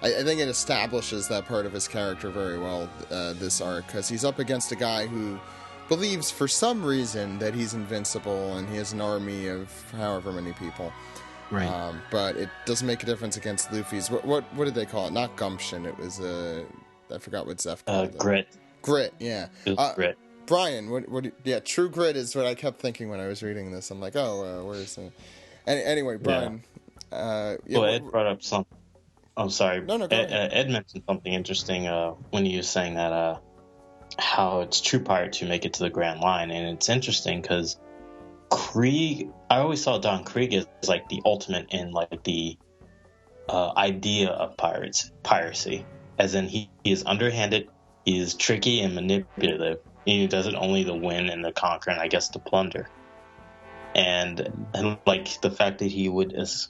I think it establishes that part of his character very well, this arc, because he's up against a guy who believes, for some reason, that he's invincible, and he has an army of however many people. Right. But it doesn't make a difference against Luffy's. What did they call it? Not gumption. It was I forgot what Zeph called it. Grit. Grit. Yeah. Grit. Bryan, what? True grit is what I kept thinking when I was reading this. I'm like, where is it? Anyway, Bryan. Ed brought up something. I'm sorry. No, go ahead. Ed mentioned something interesting when he was saying that how it's true pirates who make it to the Grand Line, and it's interesting because Krieg, I always saw Don Krieg as like the ultimate in like the idea of piracy, as in he is underhanded, he is tricky and manipulative. He does it only to win and to conquer, and I guess to plunder. And like the fact that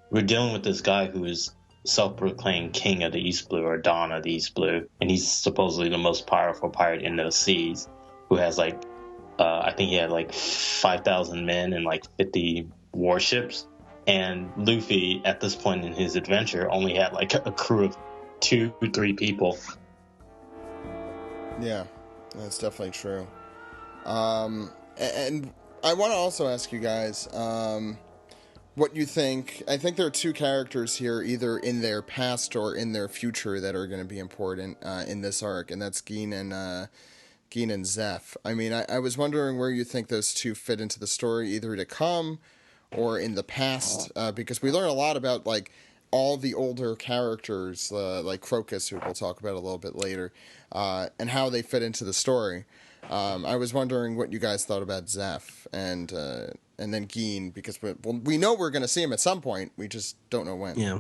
we're dealing with this guy who is self-proclaimed king of the East Blue, or Don of the East Blue, and he's supposedly the most powerful pirate in those seas, who has like I think he had like 5,000 men and like 50 warships. And Luffy, at this point in his adventure, only had like a crew of 2-3 people. Yeah, that's definitely true. And I want to also ask you guys what you think. I think there are two characters here, either in their past or in their future, that are going to be important in this arc, and that's Gin and Zeph. I mean, I was wondering where you think those two fit into the story, either to come or in the past, because we learn a lot about like all the older characters, like Crocus, who we'll talk about a little bit later, and how they fit into the story. I was wondering what you guys thought about Zeph and then Gin, because we know we're going to see him at some point. We just don't know when. Yeah.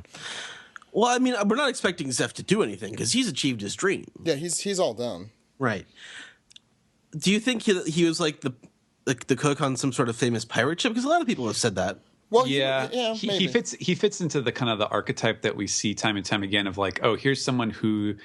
Well, I mean, we're not expecting Zeph to do anything because he's achieved his dream. Yeah, he's all done. Right. Do you think he was like the cook on some sort of famous pirate ship? Because a lot of people have said that. Well, yeah, maybe. he fits into the kind of the archetype that we see time and time again of like, oh, here's someone who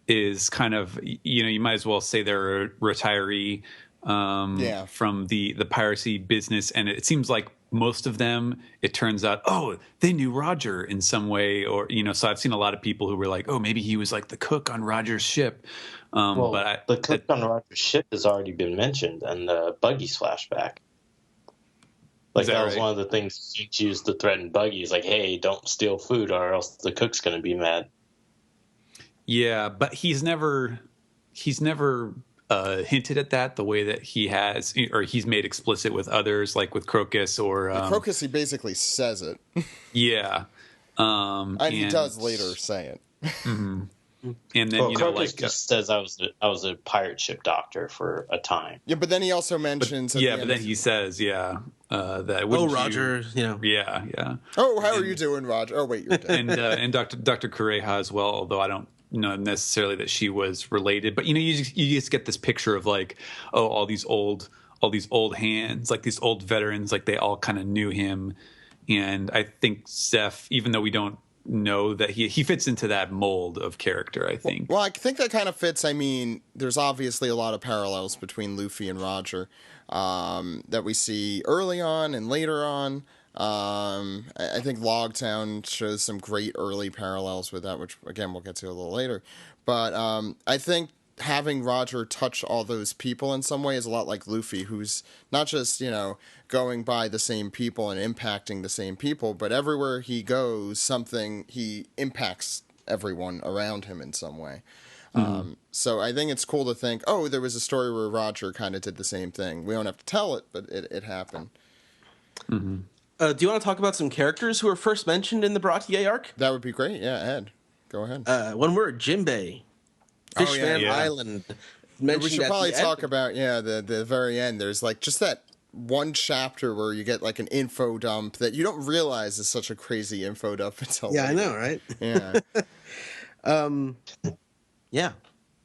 is kind of, you might as well say they're a retiree from the piracy business, and it seems like most of them, it turns out, oh, they knew Roger in some way, or so I've seen a lot of people who were like, oh, maybe he was like the cook on Roger's ship. The cook on Roger's ship has already been mentioned in the Buggy's flashback. Like, that was one of the things Jinx used to threaten Buggy. Is like, hey, don't steal food or else the cook's going to be mad. Yeah, but he's never hinted at that the way that he has, or he's made explicit with others, like with Crocus or... Crocus, he basically says it. Yeah. And he does later say it. Mm-hmm. And then, Crocus just says I was a pirate ship doctor for a time. Yeah, but then he also mentions... but then he says, that... Roger, Yeah. Oh, how are you doing, Roger? Oh, wait, you're dead. And Dr. Kureha as well, although I don't know necessarily that she was related. But, you just get this picture of like, oh, all these old hands, like these old veterans, like they all kind of knew him. And I think Zeph, even though we don't know that he fits into that mold of character, I think. Well, I think that kind of fits. I mean, there's obviously a lot of parallels between Luffy and Roger that we see early on and later on. I think Loguetown shows some great early parallels with that, which, again, we'll get to a little later. But I think having Roger touch all those people in some way is a lot like Luffy, who's not just, going by the same people and impacting the same people, but everywhere he goes, he impacts everyone around him in some way. Mm-hmm. So I think it's cool to think, oh, there was a story where Roger kind of did the same thing. We don't have to tell it, but it happened. Mm-hmm. Do you want to talk about some characters who were first mentioned in the Baratie Arc? That would be great. Yeah, Ed, go ahead. One word, Jinbei. Fishman Island. We should probably talk about the very end. There's like just that one chapter where you get like an info dump that you don't realize is such a crazy info dump until later. I know, right? Yeah.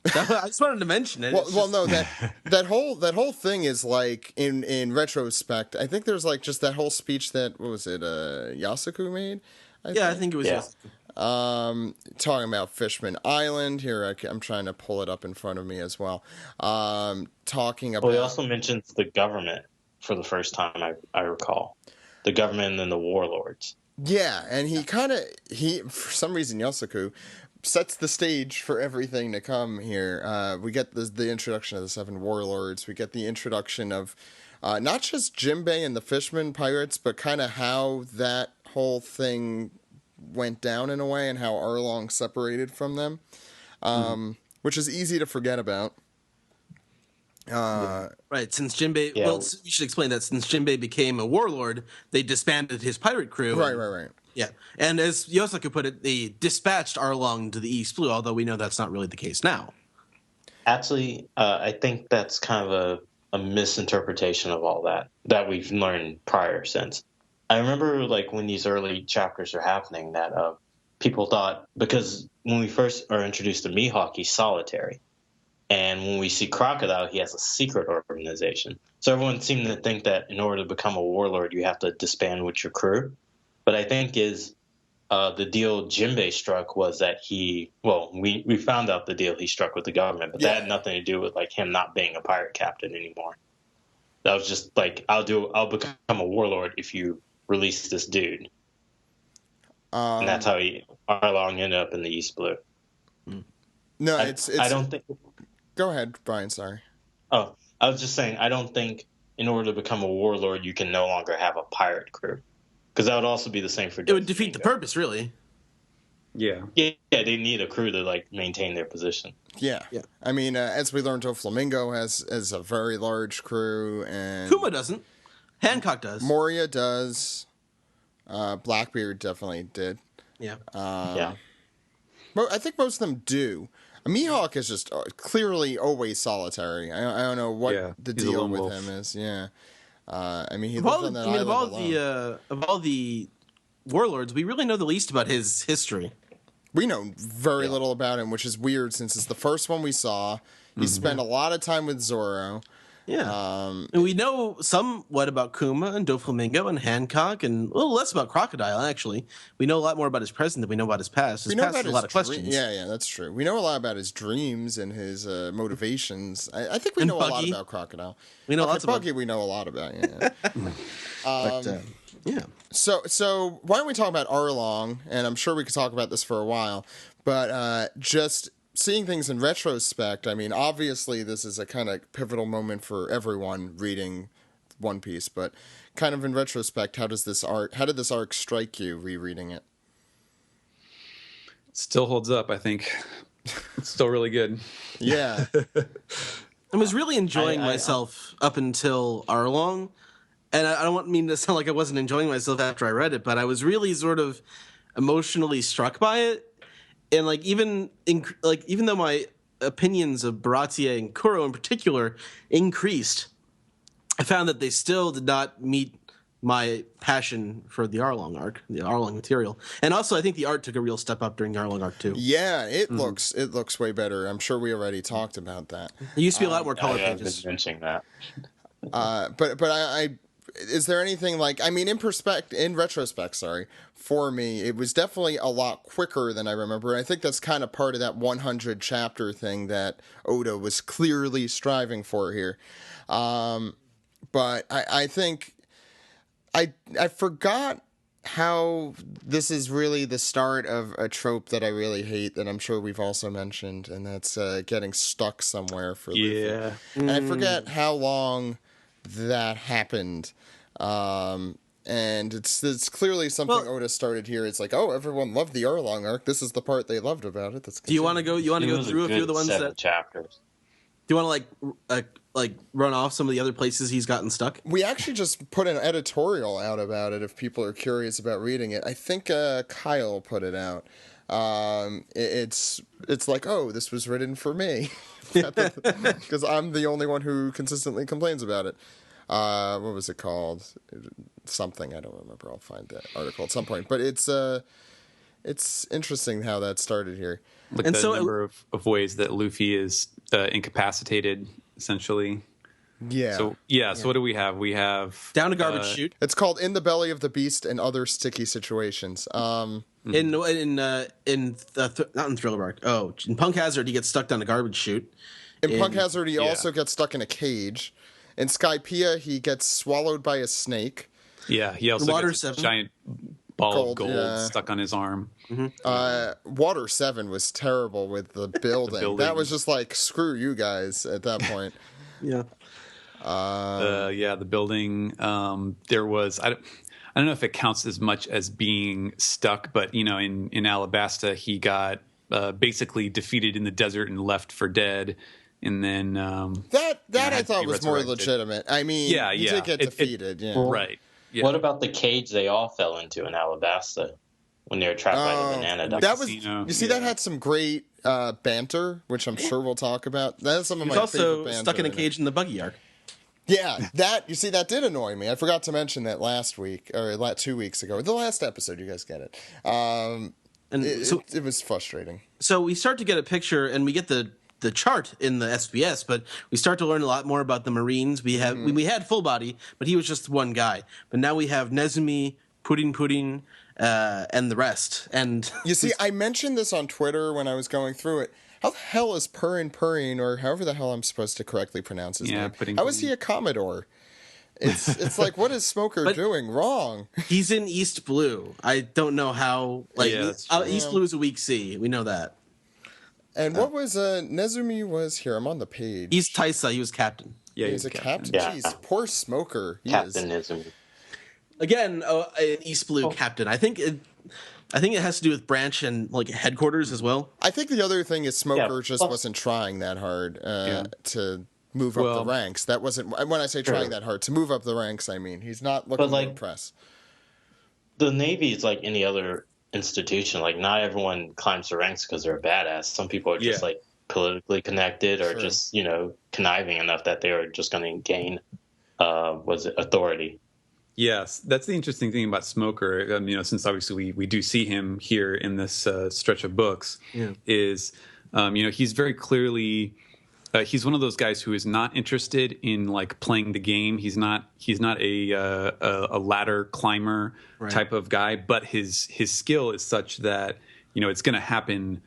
I just wanted to mention it. Well, no, that whole thing is like in retrospect. I think there's like just that whole speech that Yasuku made. I think it was Yasuku. Talking about Fishman Island here. I'm trying to pull it up in front of me as well. Talking about. Well, he also mentions the government for the first time. I recall the government and the warlords. Yeah, and he for some reason Yasuku sets the stage for everything to come here. We get the introduction of the 7 warlords. We get the introduction of not just Jinbei and the Fishman pirates, but kind of how that whole thing went down in a way and how Arlong separated from them, which is easy to forget about. Right, since Jinbei... Yeah. Well, we should explain that since Jinbei became a warlord, they disbanded his pirate crew. Right. Yeah, and as Yosaku put it, they dispatched Arlong to the East Blue, although we know that's not really the case now. Actually, I think that's kind of a misinterpretation of all that we've learned prior since. I remember, like, when these early chapters are happening, that people thought, because when we first are introduced to Mihawk, he's solitary. And when we see Crocodile, he has a secret organization. So everyone seemed to think that in order to become a warlord, you have to disband with your crew. But I think the deal Jinbei struck was that we found out the deal he struck with the government, but that had nothing to do with like him not being a pirate captain anymore. That was just like, I'll become a warlord if you release this dude. And that's how Arlong ended up in the East Blue. No, I don't think. Go ahead, Brian. Sorry. Oh, I was just saying, I don't think in order to become a warlord, you can no longer have a pirate crew. Because that would also be the same for... It would defeat the purpose, really. Yeah. Yeah, they need a crew to, like, maintain their position. Yeah. I mean, as we learned, Flamingo has a very large crew, and... Kuma doesn't. Hancock does. Moria does. Blackbeard definitely did. Yeah. I think most of them do. Mihawk is just clearly always solitary. I don't know what the deal with him is. Yeah. I mean, he lives on that island alone. Of all the warlords, we really know the least about his history. We know very little about him, which is weird since it's the first one we saw. He spent a lot of time with Zoro. Yeah. And we know somewhat about Kuma and Doflamingo and Hancock, and a little less about Crocodile, actually. We know a lot more about his present than we know about his past. His past has a lot of questions. Yeah, that's true. We know a lot about his dreams and his motivations. I think we know a lot about Crocodile. We know lots about Buggy. We know a lot about. Yeah. Yeah. So why don't we talk about Arlong? And I'm sure we could talk about this for a while, but just seeing things in retrospect, I mean, obviously this is a kind of pivotal moment for everyone reading One Piece, but kind of in retrospect, how did this arc strike you rereading it? Still holds up, I think. It's still really good. Yeah. I was really enjoying myself up until Arlong, and I don't mean to sound like I wasn't enjoying myself after I read it, but I was really sort of emotionally struck by it. And like even though my opinions of Baratie and Kuro in particular increased, I found that they still did not meet my passion for the Arlong arc, the Arlong material. And also, I think the art took a real step up during the Arlong arc too. Yeah, it looks way better. I'm sure we already talked about that. There used to be a lot more color pages. I've been mentioning that. But I is there anything like, I mean, in retrospect, for me, it was definitely a lot quicker than I remember. I think that's kind of part of that 100 chapter thing that Oda was clearly striving for here. But I think I forgot how this is really the start of a trope that I really hate, that I'm sure we've also mentioned, and that's getting stuck somewhere for Luffy. Yeah. And I forget how long that happened. And it's clearly something Oda started here. It's like, oh, everyone loved the Arlong arc. This is the part they loved about it. Do you want to go? You want to go through a few of the ones that chapters? Do you want to like run off some of the other places he's gotten stuck? We actually just put an editorial out about it if people are curious about reading it. I think Kyle put it out. It's like, oh, this was written for me, because I'm the only one who consistently complains about it. What was it called? Something, I don't remember. I'll find that article at some point. But it's interesting how that started here. Like and the number of ways that Luffy is incapacitated, essentially. Yeah. So what do we have? We have down a garbage chute. It's called In the Belly of the Beast and Other Sticky Situations. Not in Thriller Bark. Oh, in Punk Hazard, he gets stuck down a garbage chute. In Punk Hazard, he also gets stuck in a cage. In Skypiea, he gets swallowed by a snake. Yeah, he also gets a giant ball of gold stuck on his arm. Mm-hmm. Water 7 was terrible with the building. That was just like, screw you guys at that point. Yeah. The building. There was I don't know if it counts as much as being stuck, but in Alabasta he got basically defeated in the desert and left for dead. And then that I thought was more legitimate. I mean, he did get defeated. Right. Yeah. What about the cage they all fell into in Alabasta when they were trapped by the banana duck? That was that had some great banter, which I'm sure we'll talk about. That's some of my favorite banter. Stuck in a cage in the Buggy Arc. Yeah, that did annoy me. I forgot to mention that last week or 2 weeks ago, the last episode. You guys get it. It was frustrating. So we start to get a picture, and we get the chart in the SBS, but we start to learn a lot more about the Marines. We have we had Full Body, but he was just one guy. But now we have Nezumi, Pudding, and the rest. And you see, I mentioned this on Twitter when I was going through it. How the hell is Purin, or however the hell I'm supposed to correctly pronounce his name? How is he a Commodore? It's like, what is Smoker doing wrong? He's in East Blue. I don't know how. East Blue is a weak C. We know that. And what was Nezumi was here? I'm on the page. He's Taisa. He was captain. Yeah, he's a captain. Jeez, poor Smoker. Captain Nezumi. Again, an East Blue captain. I think it has to do with branch and like headquarters as well. I think the other thing is Smoker just wasn't trying that hard to move up the ranks. That wasn't when I say trying that hard to move up the ranks. I mean he's not looking to impress. The Navy is like any other institution. Like not everyone climbs the ranks because they're a badass. Some people are just like politically connected or just conniving enough that they are just going to gain authority. Yes, that's the interesting thing about Smoker. Since obviously we do see him here in this stretch of books, is he's very clearly he's one of those guys who is not interested in like playing the game. He's not a ladder climber type of guy, but his skill is such that it's going to happen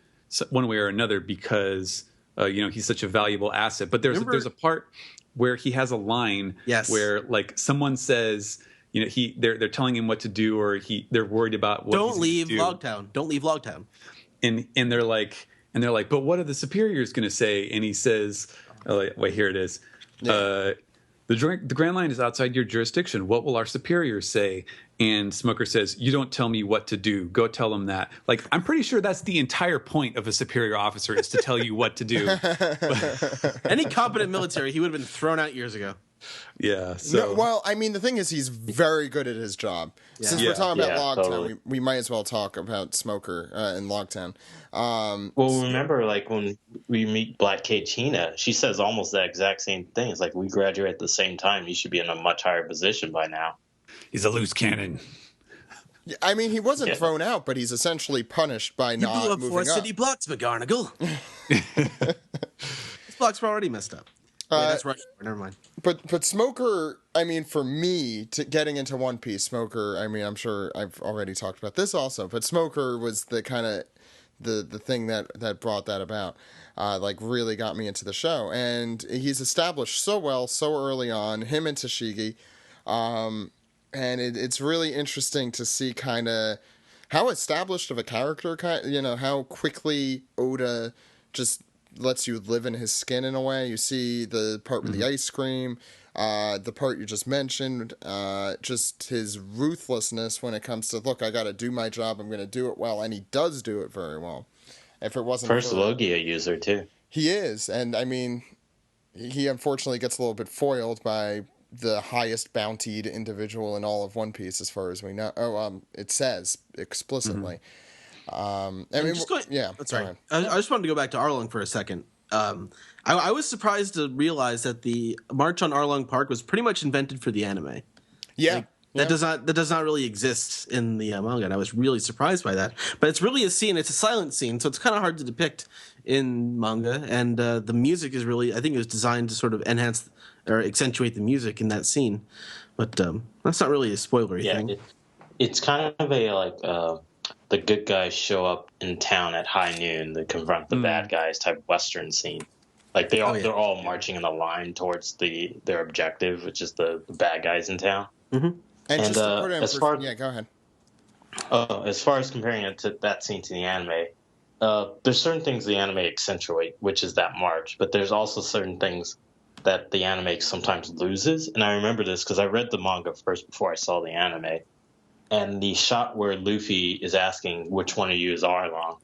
one way or another because he's such a valuable asset. But there's a part where he has a line where like someone says they're telling him what to do, or they're worried about what don't leave Loguetown. Don't leave Loguetown. And they're like, but what are the superiors going to say? And he says, wait, here it is. Yeah. The Grand Line is outside your jurisdiction. What will our superiors say? And Smoker says, you don't tell me what to do. Go tell them that. Like, I'm pretty sure that's the entire point of a superior officer is to tell you what to do. Any competent military, he would have been thrown out years ago. Yeah. So well, I mean, the thing is, he's very good at his job. Yeah. Since we're talking about Loguetown, totally. we might as well talk about Smoker in Loguetown. Well, remember, like when we meet Black Kachina, she says almost the exact same thing. It's like we graduate at the same time. You should be in a much higher position by now. He's a loose cannon. I mean, he wasn't thrown out, but he's essentially punished by not moving up. You blew up 4 city blocks, McGarnagle. These blocks were already messed up. That's right. Never mind. But Smoker, I mean, for me, getting into One Piece, Smoker, I mean, I'm sure I've already talked about this also, but Smoker was the kind of the thing that brought that about, like really got me into the show. And he's established so well, so early on, him and Tashigi. And it's really interesting to see kind of how established of a character, how quickly Oda just lets you live in his skin in a way. You see the part with the ice cream, the part you just mentioned, just his ruthlessness when it comes to, look, I got to do my job, I'm going to do it well, and he does do it very well. If it wasn't first Logia user too. He is, and I mean, he unfortunately gets a little bit foiled by the highest bountied individual in all of One Piece, as far as we know. It says explicitly. I mean, that's right. I just wanted to go back to Arlong for a second. I was surprised to realize that the March on Arlong Park was pretty much invented for the anime. Yeah. That does not really exist in the manga, and I was really surprised by that. But it's really a scene. It's a silent scene, so it's kind of hard to depict in manga. And the music is really, I think it was designed to sort of enhance or accentuate the music in that scene. But that's not really a spoilery thing. It's kind of a the good guys show up in town at high noon to confront the bad guys type Western scene. Like they're all marching in a line towards their objective, which is the bad guys in town. Mm-hmm. And just to put it in go ahead. As far as comparing it to that scene to the anime, there's certain things the anime accentuate, which is that march, but there's also certain things that the anime sometimes loses. And I remember this because I read the manga first before I saw the anime. And the shot where Luffy is asking which one of you is Arlong,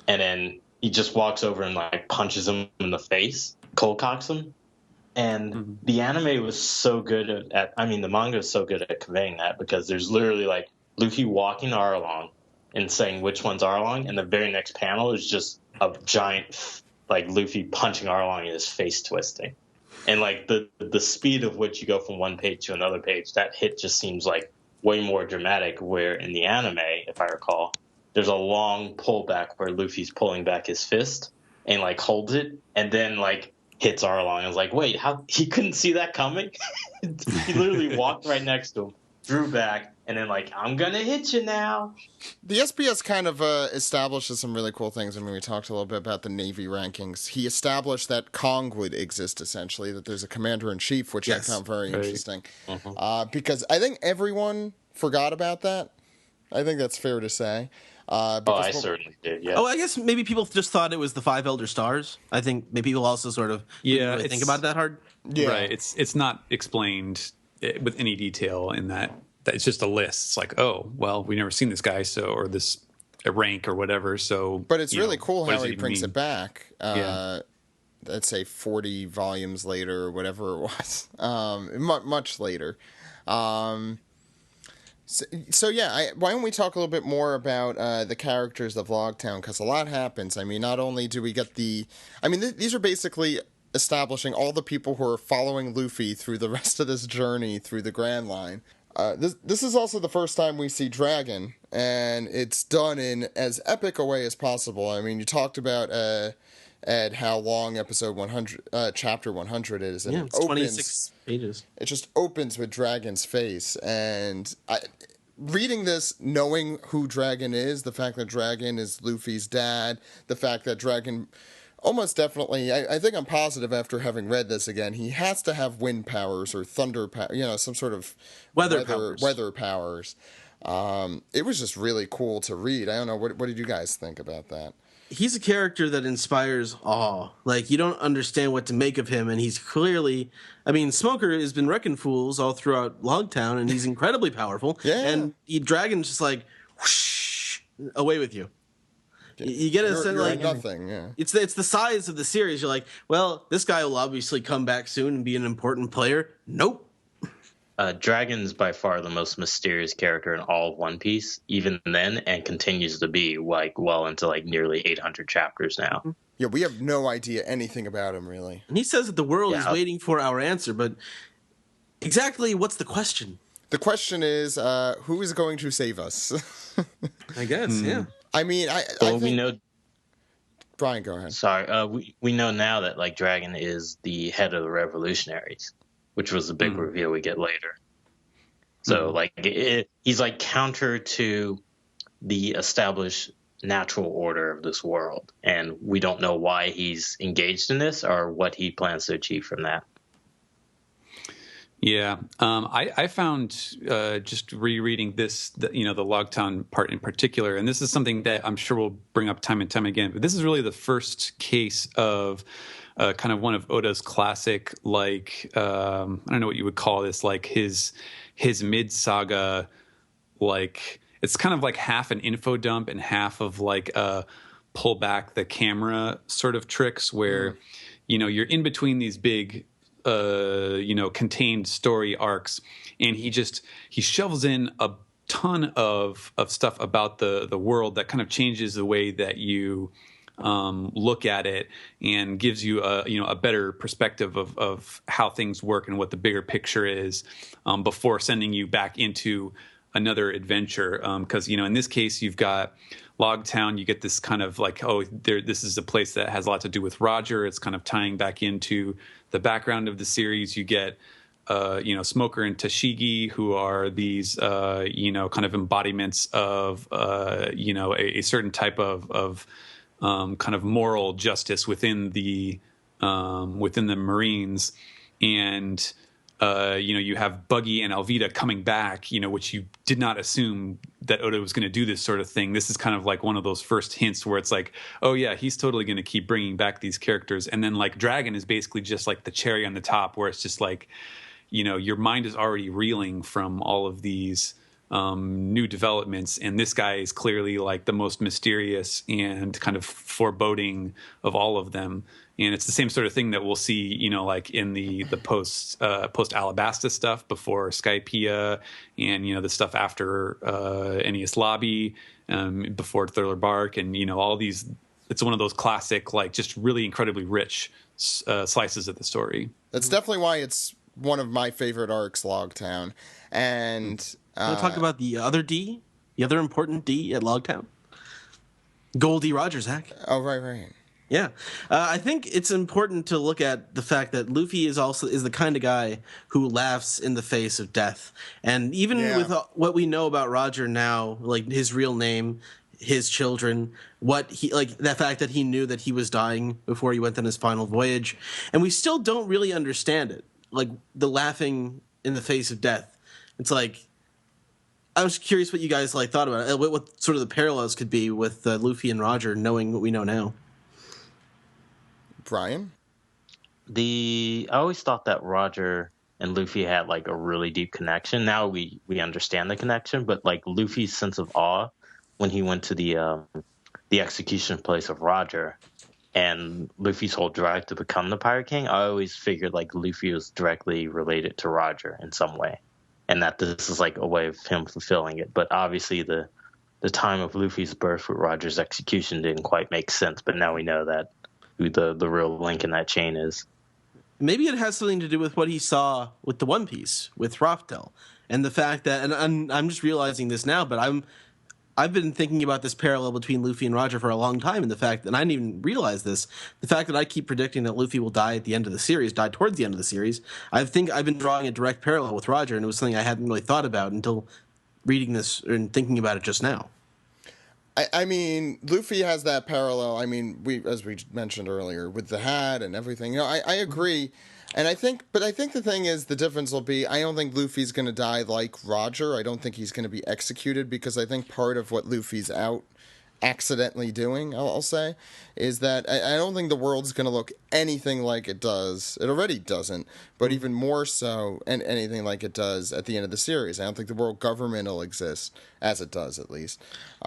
and then he just walks over and like punches him in the face, cold cocks him. And the anime was so good the manga is so good at conveying that, because there's literally like Luffy walking to Arlong and saying which one's Arlong, and the very next panel is just a giant like Luffy punching Arlong and his face twisting. And like the speed of which you go from one page to another page, that hit just seems like way more dramatic, where in the anime, if I recall, there's a long pullback where Luffy's pulling back his fist and like holds it and then like hits Arlong. I was like, wait, how he couldn't see that coming? He literally walked right next to him, drew back, and then like, I'm gonna hit you now. The SBS kind of establishes some really cool things. I mean, we talked a little bit about the Navy rankings. He established that Kong would exist, essentially, that there's a commander-in-chief, which I found very interesting. Because I think everyone forgot about that. I think that's fair to say. I certainly did, yeah. Oh, I guess maybe people just thought it was the 5 Elder Stars. I think maybe people also sort of didn't really think about it that hard. Yeah. Right. It's not explained with any detail in that it's just a list. It's like, oh, well, we've never seen this guy, or this rank or whatever. So, but it's really cool how he brings it back. Let's say 40 volumes later or whatever it was, much later. So yeah, why don't we talk a little bit more about the characters of Loguetown, because a lot happens. I mean, not only do we get these are basically establishing all the people who are following Luffy through the rest of this journey through the Grand Line. This is also the first time we see Dragon, and it's done in as epic a way as possible. I mean, you talked about at how long episode 100, chapter 100 is, and It's 26 pages. It just opens with Dragon's face, and reading this, knowing who Dragon is, the fact that Dragon is Luffy's dad, the fact that Dragon almost definitely, I think I'm positive after having read this again, he has to have wind powers or thunder some sort of Weather powers. It was just really cool to read. I don't know, what did you guys think about that? He's a character that inspires awe. Like, you don't understand what to make of him, and he's clearly... I mean, Smoker has been wrecking fools all throughout Loguetown, and he's incredibly powerful. Yeah. And Dragon's just like, whoosh, away with you. You get a sense like... nothing, yeah. It's the size of the series. You're like, well, this guy will obviously come back soon and be an important player. Nope. Dragon's by far the most mysterious character in all of One Piece, even then, and continues to be like well into like nearly 800 chapters now. Yeah, we have no idea anything about him, really. And he says that the world is waiting for our answer, but exactly what's the question? The question is, who is going to save us? I guess, yeah. I mean, I think... we know... Bryan, go ahead. Sorry, we know now that like Dragon is the head of the revolutionaries, which was the big reveal we get later. So, like, he's, like, counter to the established natural order of this world. And we don't know why he's engaged in this or what he plans to achieve from that. Yeah. I found just rereading this, the Loguetown part in particular, and this is something that I'm sure we'll bring up time and time again, but this is really the first case of... kind of one of Oda's classic, like, I don't know what you would call this, like his mid-saga, like, it's kind of like half an info dump and half of like pull back the camera sort of tricks where, you're in between these big, contained story arcs, and he shovels in a ton of stuff about the world that kind of changes the way that you look at it and gives you a better perspective of how things work and what the bigger picture is before sending you back into another adventure. Because in this case you've got Loguetown, you get this kind of like, this is a place that has a lot to do with Roger. It's kind of tying back into the background of the series. You get Smoker and Tashigi, who are these kind of embodiments of a certain type of kind of moral justice within the Marines, and you have Buggy and Alvida coming back, which you did not assume that Oda was going to do this sort of thing. This is kind of like one of those first hints where it's like, oh yeah, he's totally going to keep bringing back these characters, and then like Dragon is basically just like the cherry on the top, where it's just like, your mind is already reeling from all of these new developments, and this guy is clearly like the most mysterious and kind of foreboding of all of them. And it's the same sort of thing that we'll see, like in the post Alabasta stuff before Skypiea, and the stuff after Enies Lobby, before Thriller Bark, and all these. It's one of those classic, like just really incredibly rich slices of the story. That's definitely why it's one of my favorite arcs, Loguetown, and. Want to talk about the other D? The other important D at Loguetown? Goldie Rogers, Zach. Oh, right. Yeah. I think it's important to look at the fact that Luffy is the kind of guy who laughs in the face of death. And even with what we know about Roger now, like his real name, his children, that fact that he knew that he was dying before he went on his final voyage, and we still don't really understand it. Like the laughing in the face of death. It's like, I was curious what you guys thought about it. What sort of the parallels could be with Luffy and Roger, knowing what we know now. Bryan? I always thought that Roger and Luffy had like a really deep connection. Now we understand the connection, but like Luffy's sense of awe when he went to the execution place of Roger, and Luffy's whole drive to become the Pirate King, I always figured like Luffy was directly related to Roger in some way, and that this is like a way of him fulfilling it. But obviously the time of Luffy's birth with Roger's execution didn't quite make sense, but now we know that who the real link in that chain is. Maybe it has something to do with what he saw with the One Piece, with Raftel, and the fact that, and I'm just realizing this now, but I've been thinking about this parallel between Luffy and Roger for a long time, and the fact, and I didn't even realize this, the fact that I keep predicting that Luffy will die at the end of the series, die towards the end of the series. I think I've been drawing a direct parallel with Roger, and it was something I hadn't really thought about until reading this and thinking about it just now. I mean, Luffy has that parallel. I mean, as we mentioned earlier, with the hat and everything. You know, I agree. And I think the thing is, the difference will be, I don't think Luffy's going to die like Roger. I don't think he's going to be executed, because I think part of what Luffy's out accidentally doing, I'll say, is that I don't think the world's going to look anything like it does. It already doesn't, but even more so, and anything like it does at the end of the series. I don't think the world government will exist as it does, at least.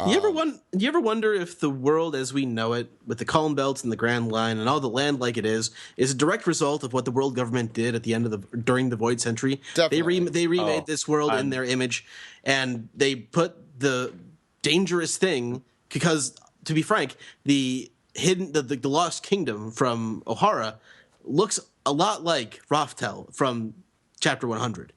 Do you ever wonder if the world as we know it, with the Calm Belts and the Grand Line and all the land like it is a direct result of what the world government did at the end of during the Void Century? Definitely. They remade this world in their image, and they put the dangerous thing, because to be frank, the Lost Kingdom from Ohara looks a lot like Raftel from Chapter 100.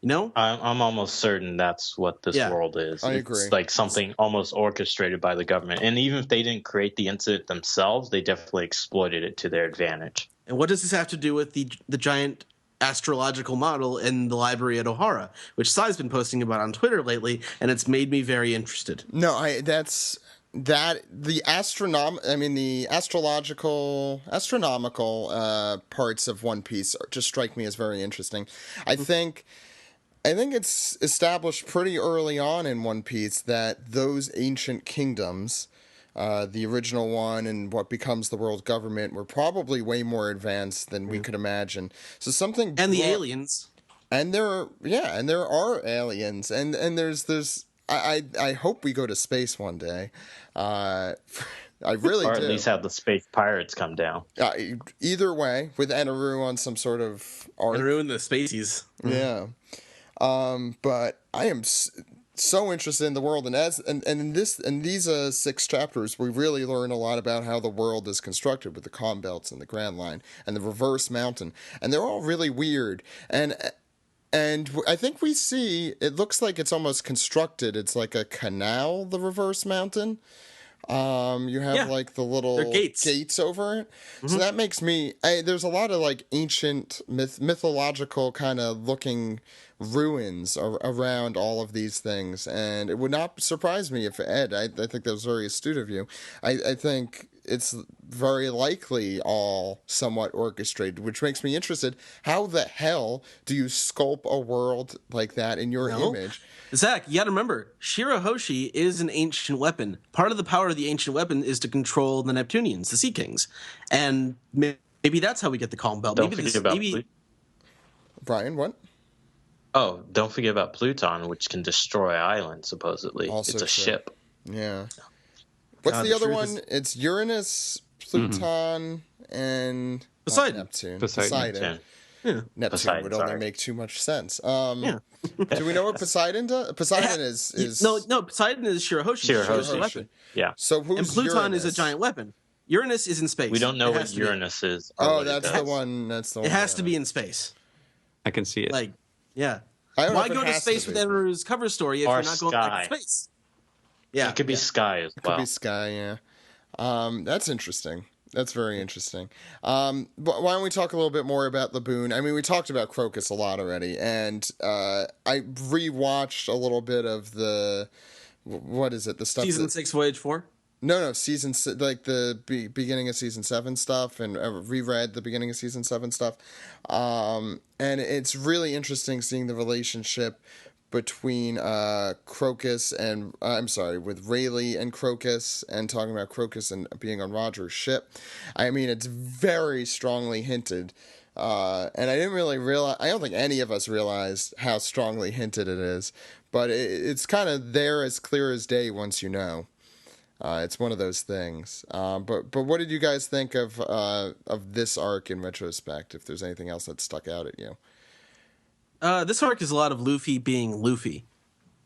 You know, I'm almost certain that's what this world is. I agree. It's like something almost orchestrated by the government. And even if they didn't create the incident themselves, they definitely exploited it to their advantage. And what does this have to do with the giant astrological model in the library at Ohara, which Sai's been posting about on Twitter lately, and it's made me very interested. No, the astronomical parts of One Piece just strike me as very interesting. I think it's established pretty early on in One Piece that those ancient kingdoms, the original one and what becomes the world government, were probably way more advanced than we could imagine. So something, and the aliens, and there are aliens, and there's. I hope we go to space one day. I really do. Or at least have the space pirates come down. Either way, with Eneru on some sort of arc. Eneru and the Spaceys. Yeah. But I am so interested in the world, and in these 6 chapters, we really learn a lot about how the world is constructed, with the Calm Belts and the Grand Line and the Reverse Mountain, and they're all really weird. And I think we see, it looks like it's almost constructed. It's like a canal, the Reverse Mountain. You have like the little gates over it. Mm-hmm. So that makes me, there's a lot of like ancient mythological kind of looking ruins around all of these things. And it would not surprise me if Ed, I think that was very astute of you. I think it's very likely all somewhat orchestrated, which makes me interested. How the hell do you sculpt a world like that in your image? Zach, you gotta remember, Shirahoshi is an ancient weapon. Part of the power of the ancient weapon is to control the Neptunians, the Sea Kings. And maybe that's how we get the Calm Belt. Bryan, what? Oh, don't forget about Pluton, which can destroy islands, supposedly. Also it's a ship. Yeah. What's the other one? It's Uranus, Pluton, and Poseidon. Neptune. Poseidon. Yeah. Neptune Poseidon, would only make too much sense. Do we know what Poseidon does? Poseidon is no. Poseidon is Shirahoshi's weapon. Yeah. So who's and Pluton Uranus? is a giant weapon. Uranus is in space. We don't know what Uranus is. Oh, that's the one. That's the one. It has to be in space. I can see it. Like, yeah. Why go to space with Eneru's cover story if you're not going back to space? Yeah, it could be sky as well. It could be sky. Yeah. That's interesting. That's very interesting. But why don't we talk a little bit more about Laboon? I mean, we talked about Crocus a lot already, and I rewatched a little bit of the what is it? The stuff Season 6, Voyage 4. No, season like the beginning of season 7 stuff, and reread the beginning of season 7 stuff, and it's really interesting seeing the relationship between Crocus and with Rayleigh and Crocus, and talking about Crocus and being on Roger's ship. I mean, it's very strongly hinted, and I didn't really realize. I don't think any of us realized how strongly hinted it is, but it's kind of there as clear as day once you know. It's one of those things. But what did you guys think of this arc in retrospect? If there's anything else that stuck out at you. This arc is a lot of Luffy being Luffy.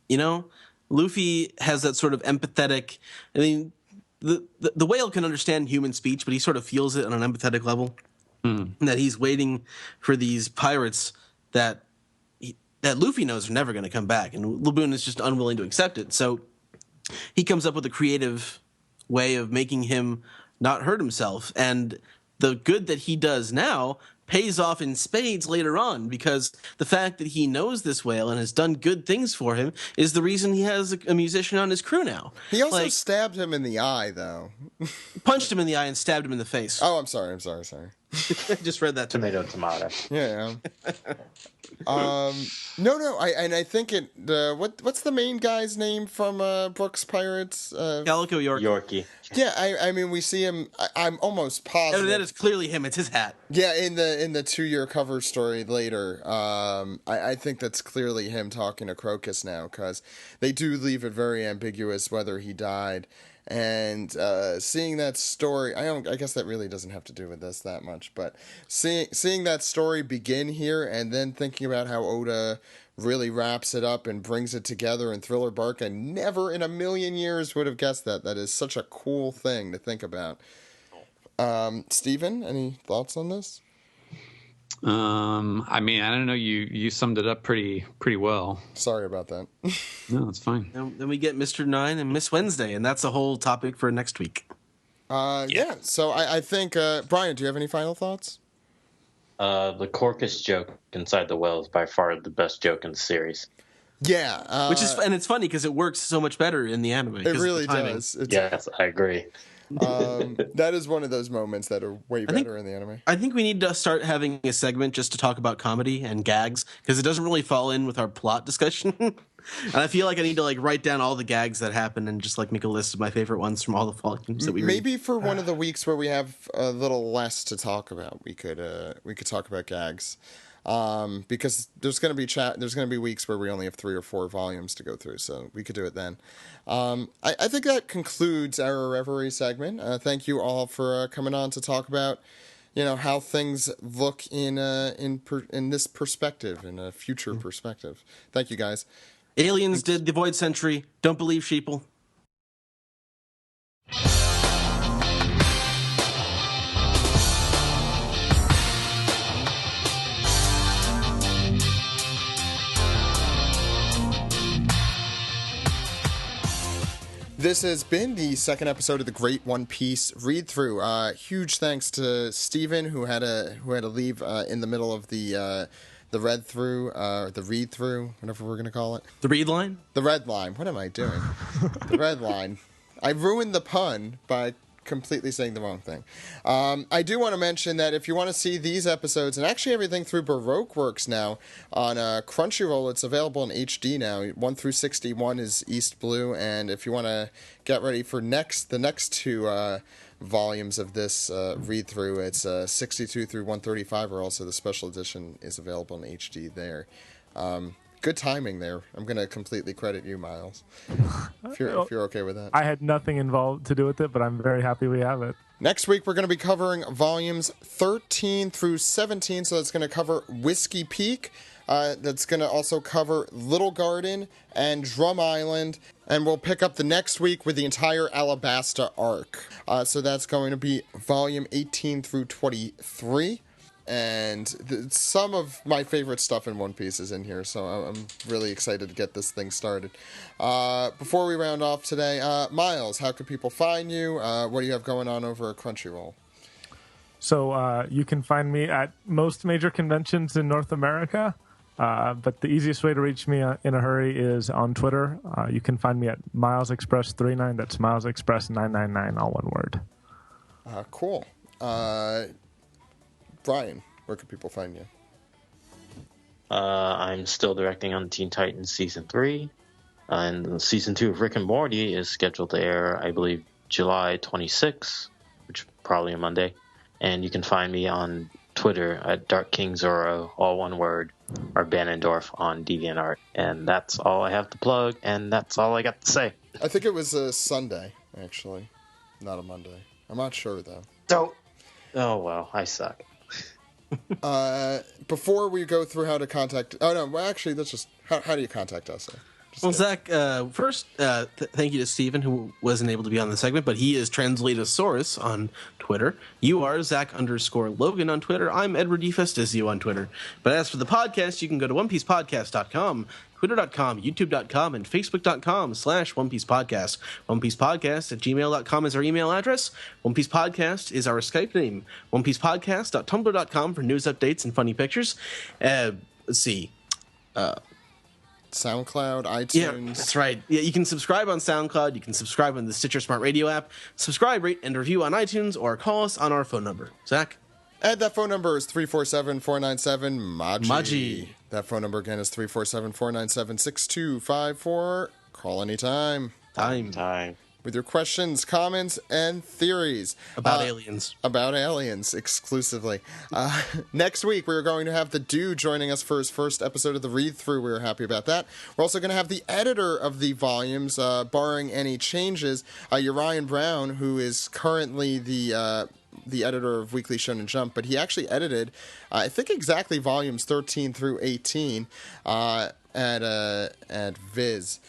You know, Luffy has that sort of empathetic. I mean, the whale can understand human speech, but he sort of feels it on an empathetic level. And that he's waiting for these pirates that Luffy knows are never going to come back, and Laboon is just unwilling to accept it. So he comes up with a creative way of making him not hurt himself. And the good that he does now pays off in spades later on, because the fact that he knows this whale and has done good things for him is the reason he has a musician on his crew now. He also stabbed him in the eye, though. Punched him in the eye and stabbed him in the face. Oh, I'm sorry. I just read that. Tomato. Yeah. No. I think what's the main guy's name from Brooks Pirates? Calico Yorkie. Yeah, I mean, we see him. I'm almost positive. That is clearly him. It's his hat. Yeah, in the 2-year cover story later, I think that's clearly him talking to Crocus now, because they do leave it very ambiguous whether he died. And seeing that story, I guess that really doesn't have to do with this that much, but seeing that story begin here, and then thinking about how Oda really wraps it up and brings it together in Thriller Bark, I never in a million years would have guessed that. That is such a cool thing to think about. Steven, any thoughts on this? I mean, I don't know. You summed it up pretty well. Sorry about that. No, it's fine. Then we get Mr. 9 and Miss Wednesday, and that's a whole topic for next week. Yeah. So I think, Bryan, do you have any final thoughts? The Crocus joke inside the well is by far the best joke in the series. Yeah. And it's funny because it works so much better in the anime. It really does. Yes, I agree. That is one of those moments that are way better in the anime. I think we need to start having a segment just to talk about comedy and gags, because it doesn't really fall in with our plot discussion. And I feel like I need to write down all the gags that happen and just make a list of my favorite ones from all the volumes that we read. Maybe for one of the weeks where we have a little less to talk about, we could talk about gags. Because there's going to be weeks where we only have 3 or 4 volumes to go through, so we could do it then. I think that concludes our Reverie segment. Thank you all for coming on to talk about, how things look in this perspective, in a future perspective. Thank you, guys. Aliens did the Void Century. Don't believe sheeple. This has been the second episode of the Great One Piece Read Through. Huge thanks to Steven, who had to leave in the middle of the Read Through, the Read Through, whatever we're gonna call it. The read line? The red line. What am I doing? The red line. I ruined the pun by completely saying the wrong thing. I do want to mention that if you want to see these episodes, and actually everything through Baroque Works now on Crunchyroll, it's available in HD now. 1 through 61 is East Blue, and if you want to get ready for the next 2 volumes of this read through, it's 62 through 135, or also the special edition is available in HD there. Good timing there. I'm going to completely credit you, Miles, if you're okay with that. I had nothing involved to do with it, but I'm very happy we have it. Next week, we're going to be covering volumes 13 through 17, so that's going to cover Whiskey Peak. That's going to also cover Little Garden and Drum Island, and we'll pick up the next week with the entire Alabasta arc. So that's going to be volume 18 through 23. And some of my favorite stuff in One Piece is in here, so I'm really excited to get this thing started. Before we round off today, Miles, how can people find you? What do you have going on over at Crunchyroll? So you can find me at most major conventions in North America, but the easiest way to reach me in a hurry is on Twitter. You can find me at MilesExpress39. That's MilesExpress999, all one word. Cool. Bryan, where can people find you? I'm still directing on Teen Titans Season 3. And Season 2 of Rick and Morty is scheduled to air, I believe, July 26th, which is probably a Monday. And you can find me on Twitter at Dark King Zoro, all one word, or Banendorf on DeviantArt. And that's all I have to plug, and that's all I got to say. I think it was a Sunday, actually, not a Monday. I'm not sure, though. Oh, well, I suck. Before we go through how to contact... Oh, no, well, actually, that's just... How do you contact us? Well, Zach, first, thank you to Steven, who wasn't able to be on the segment, but he is Translatosaurus on Twitter. You are Zach_Logan on Twitter. I'm Edward DeFestizio on Twitter. But as for the podcast, you can go to OnePiecePodcast.com, Twitter.com, YouTube.com, and Facebook.com/OnePiecePodcast. OnePiecePodcast@gmail.com is our email address. One Piece Podcast is our Skype name. OnePiecePodcast.tumblr.com for news updates and funny pictures. Let's see. SoundCloud, iTunes. Yeah, that's right. Yeah, you can subscribe on SoundCloud. You can subscribe on the Stitcher Smart Radio app. Subscribe, rate, and review on iTunes, or call us on our phone number. Zach? And that phone number is 347-497-MAJI. Maji. That phone number again is 347-497-6254. Call anytime. Time. With your questions, comments, and theories. About aliens. About aliens, exclusively. Next week, we're going to have the Dude joining us for his first episode of the Read-Through. We're happy about that. We're also going to have the editor of the volumes, barring any changes, Urian Brown, who is currently the editor of Weekly Shonen Jump, but he actually edited, I think, exactly volumes 13 through 18 at Viz.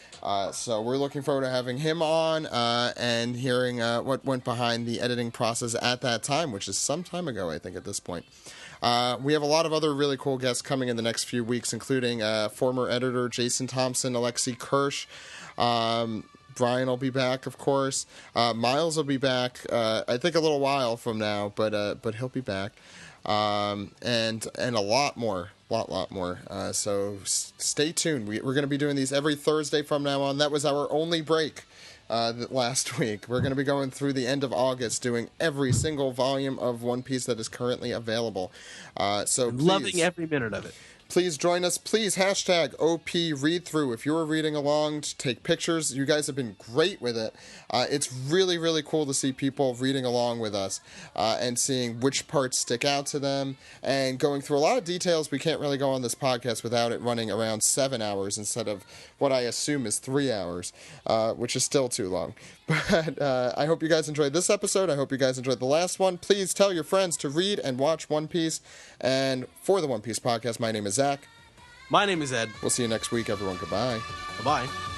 So we're looking forward to having him on and hearing what went behind the editing process at that time, which is some time ago, I think, at this point. We have a lot of other really cool guests coming in the next few weeks, including former editor Jason Thompson, Alexi Kirsch. Bryan will be back, of course. Miles will be back, I think a little while from now, but he'll be back. And a lot more. So stay tuned. We're going to be doing these every Thursday from now on. That was our only break last week. We're going to be going through the end of August, doing every single volume of One Piece that is currently available. So please, loving every minute of it. Please join us. Please hashtag OPReadthrough. If you're reading along, take pictures. You guys have been great with it. It's really, really cool to see people reading along with us and seeing which parts stick out to them and going through a lot of details. We can't really go on this podcast without it running around 7 hours instead of what I assume is 3 hours, which is still too long. But I hope you guys enjoyed this episode. I hope you guys enjoyed the last one. Please tell your friends to read and watch One Piece. And for the One Piece podcast, my name is Zach. My name is Ed. We'll see you next week, everyone. Goodbye. Bye-bye.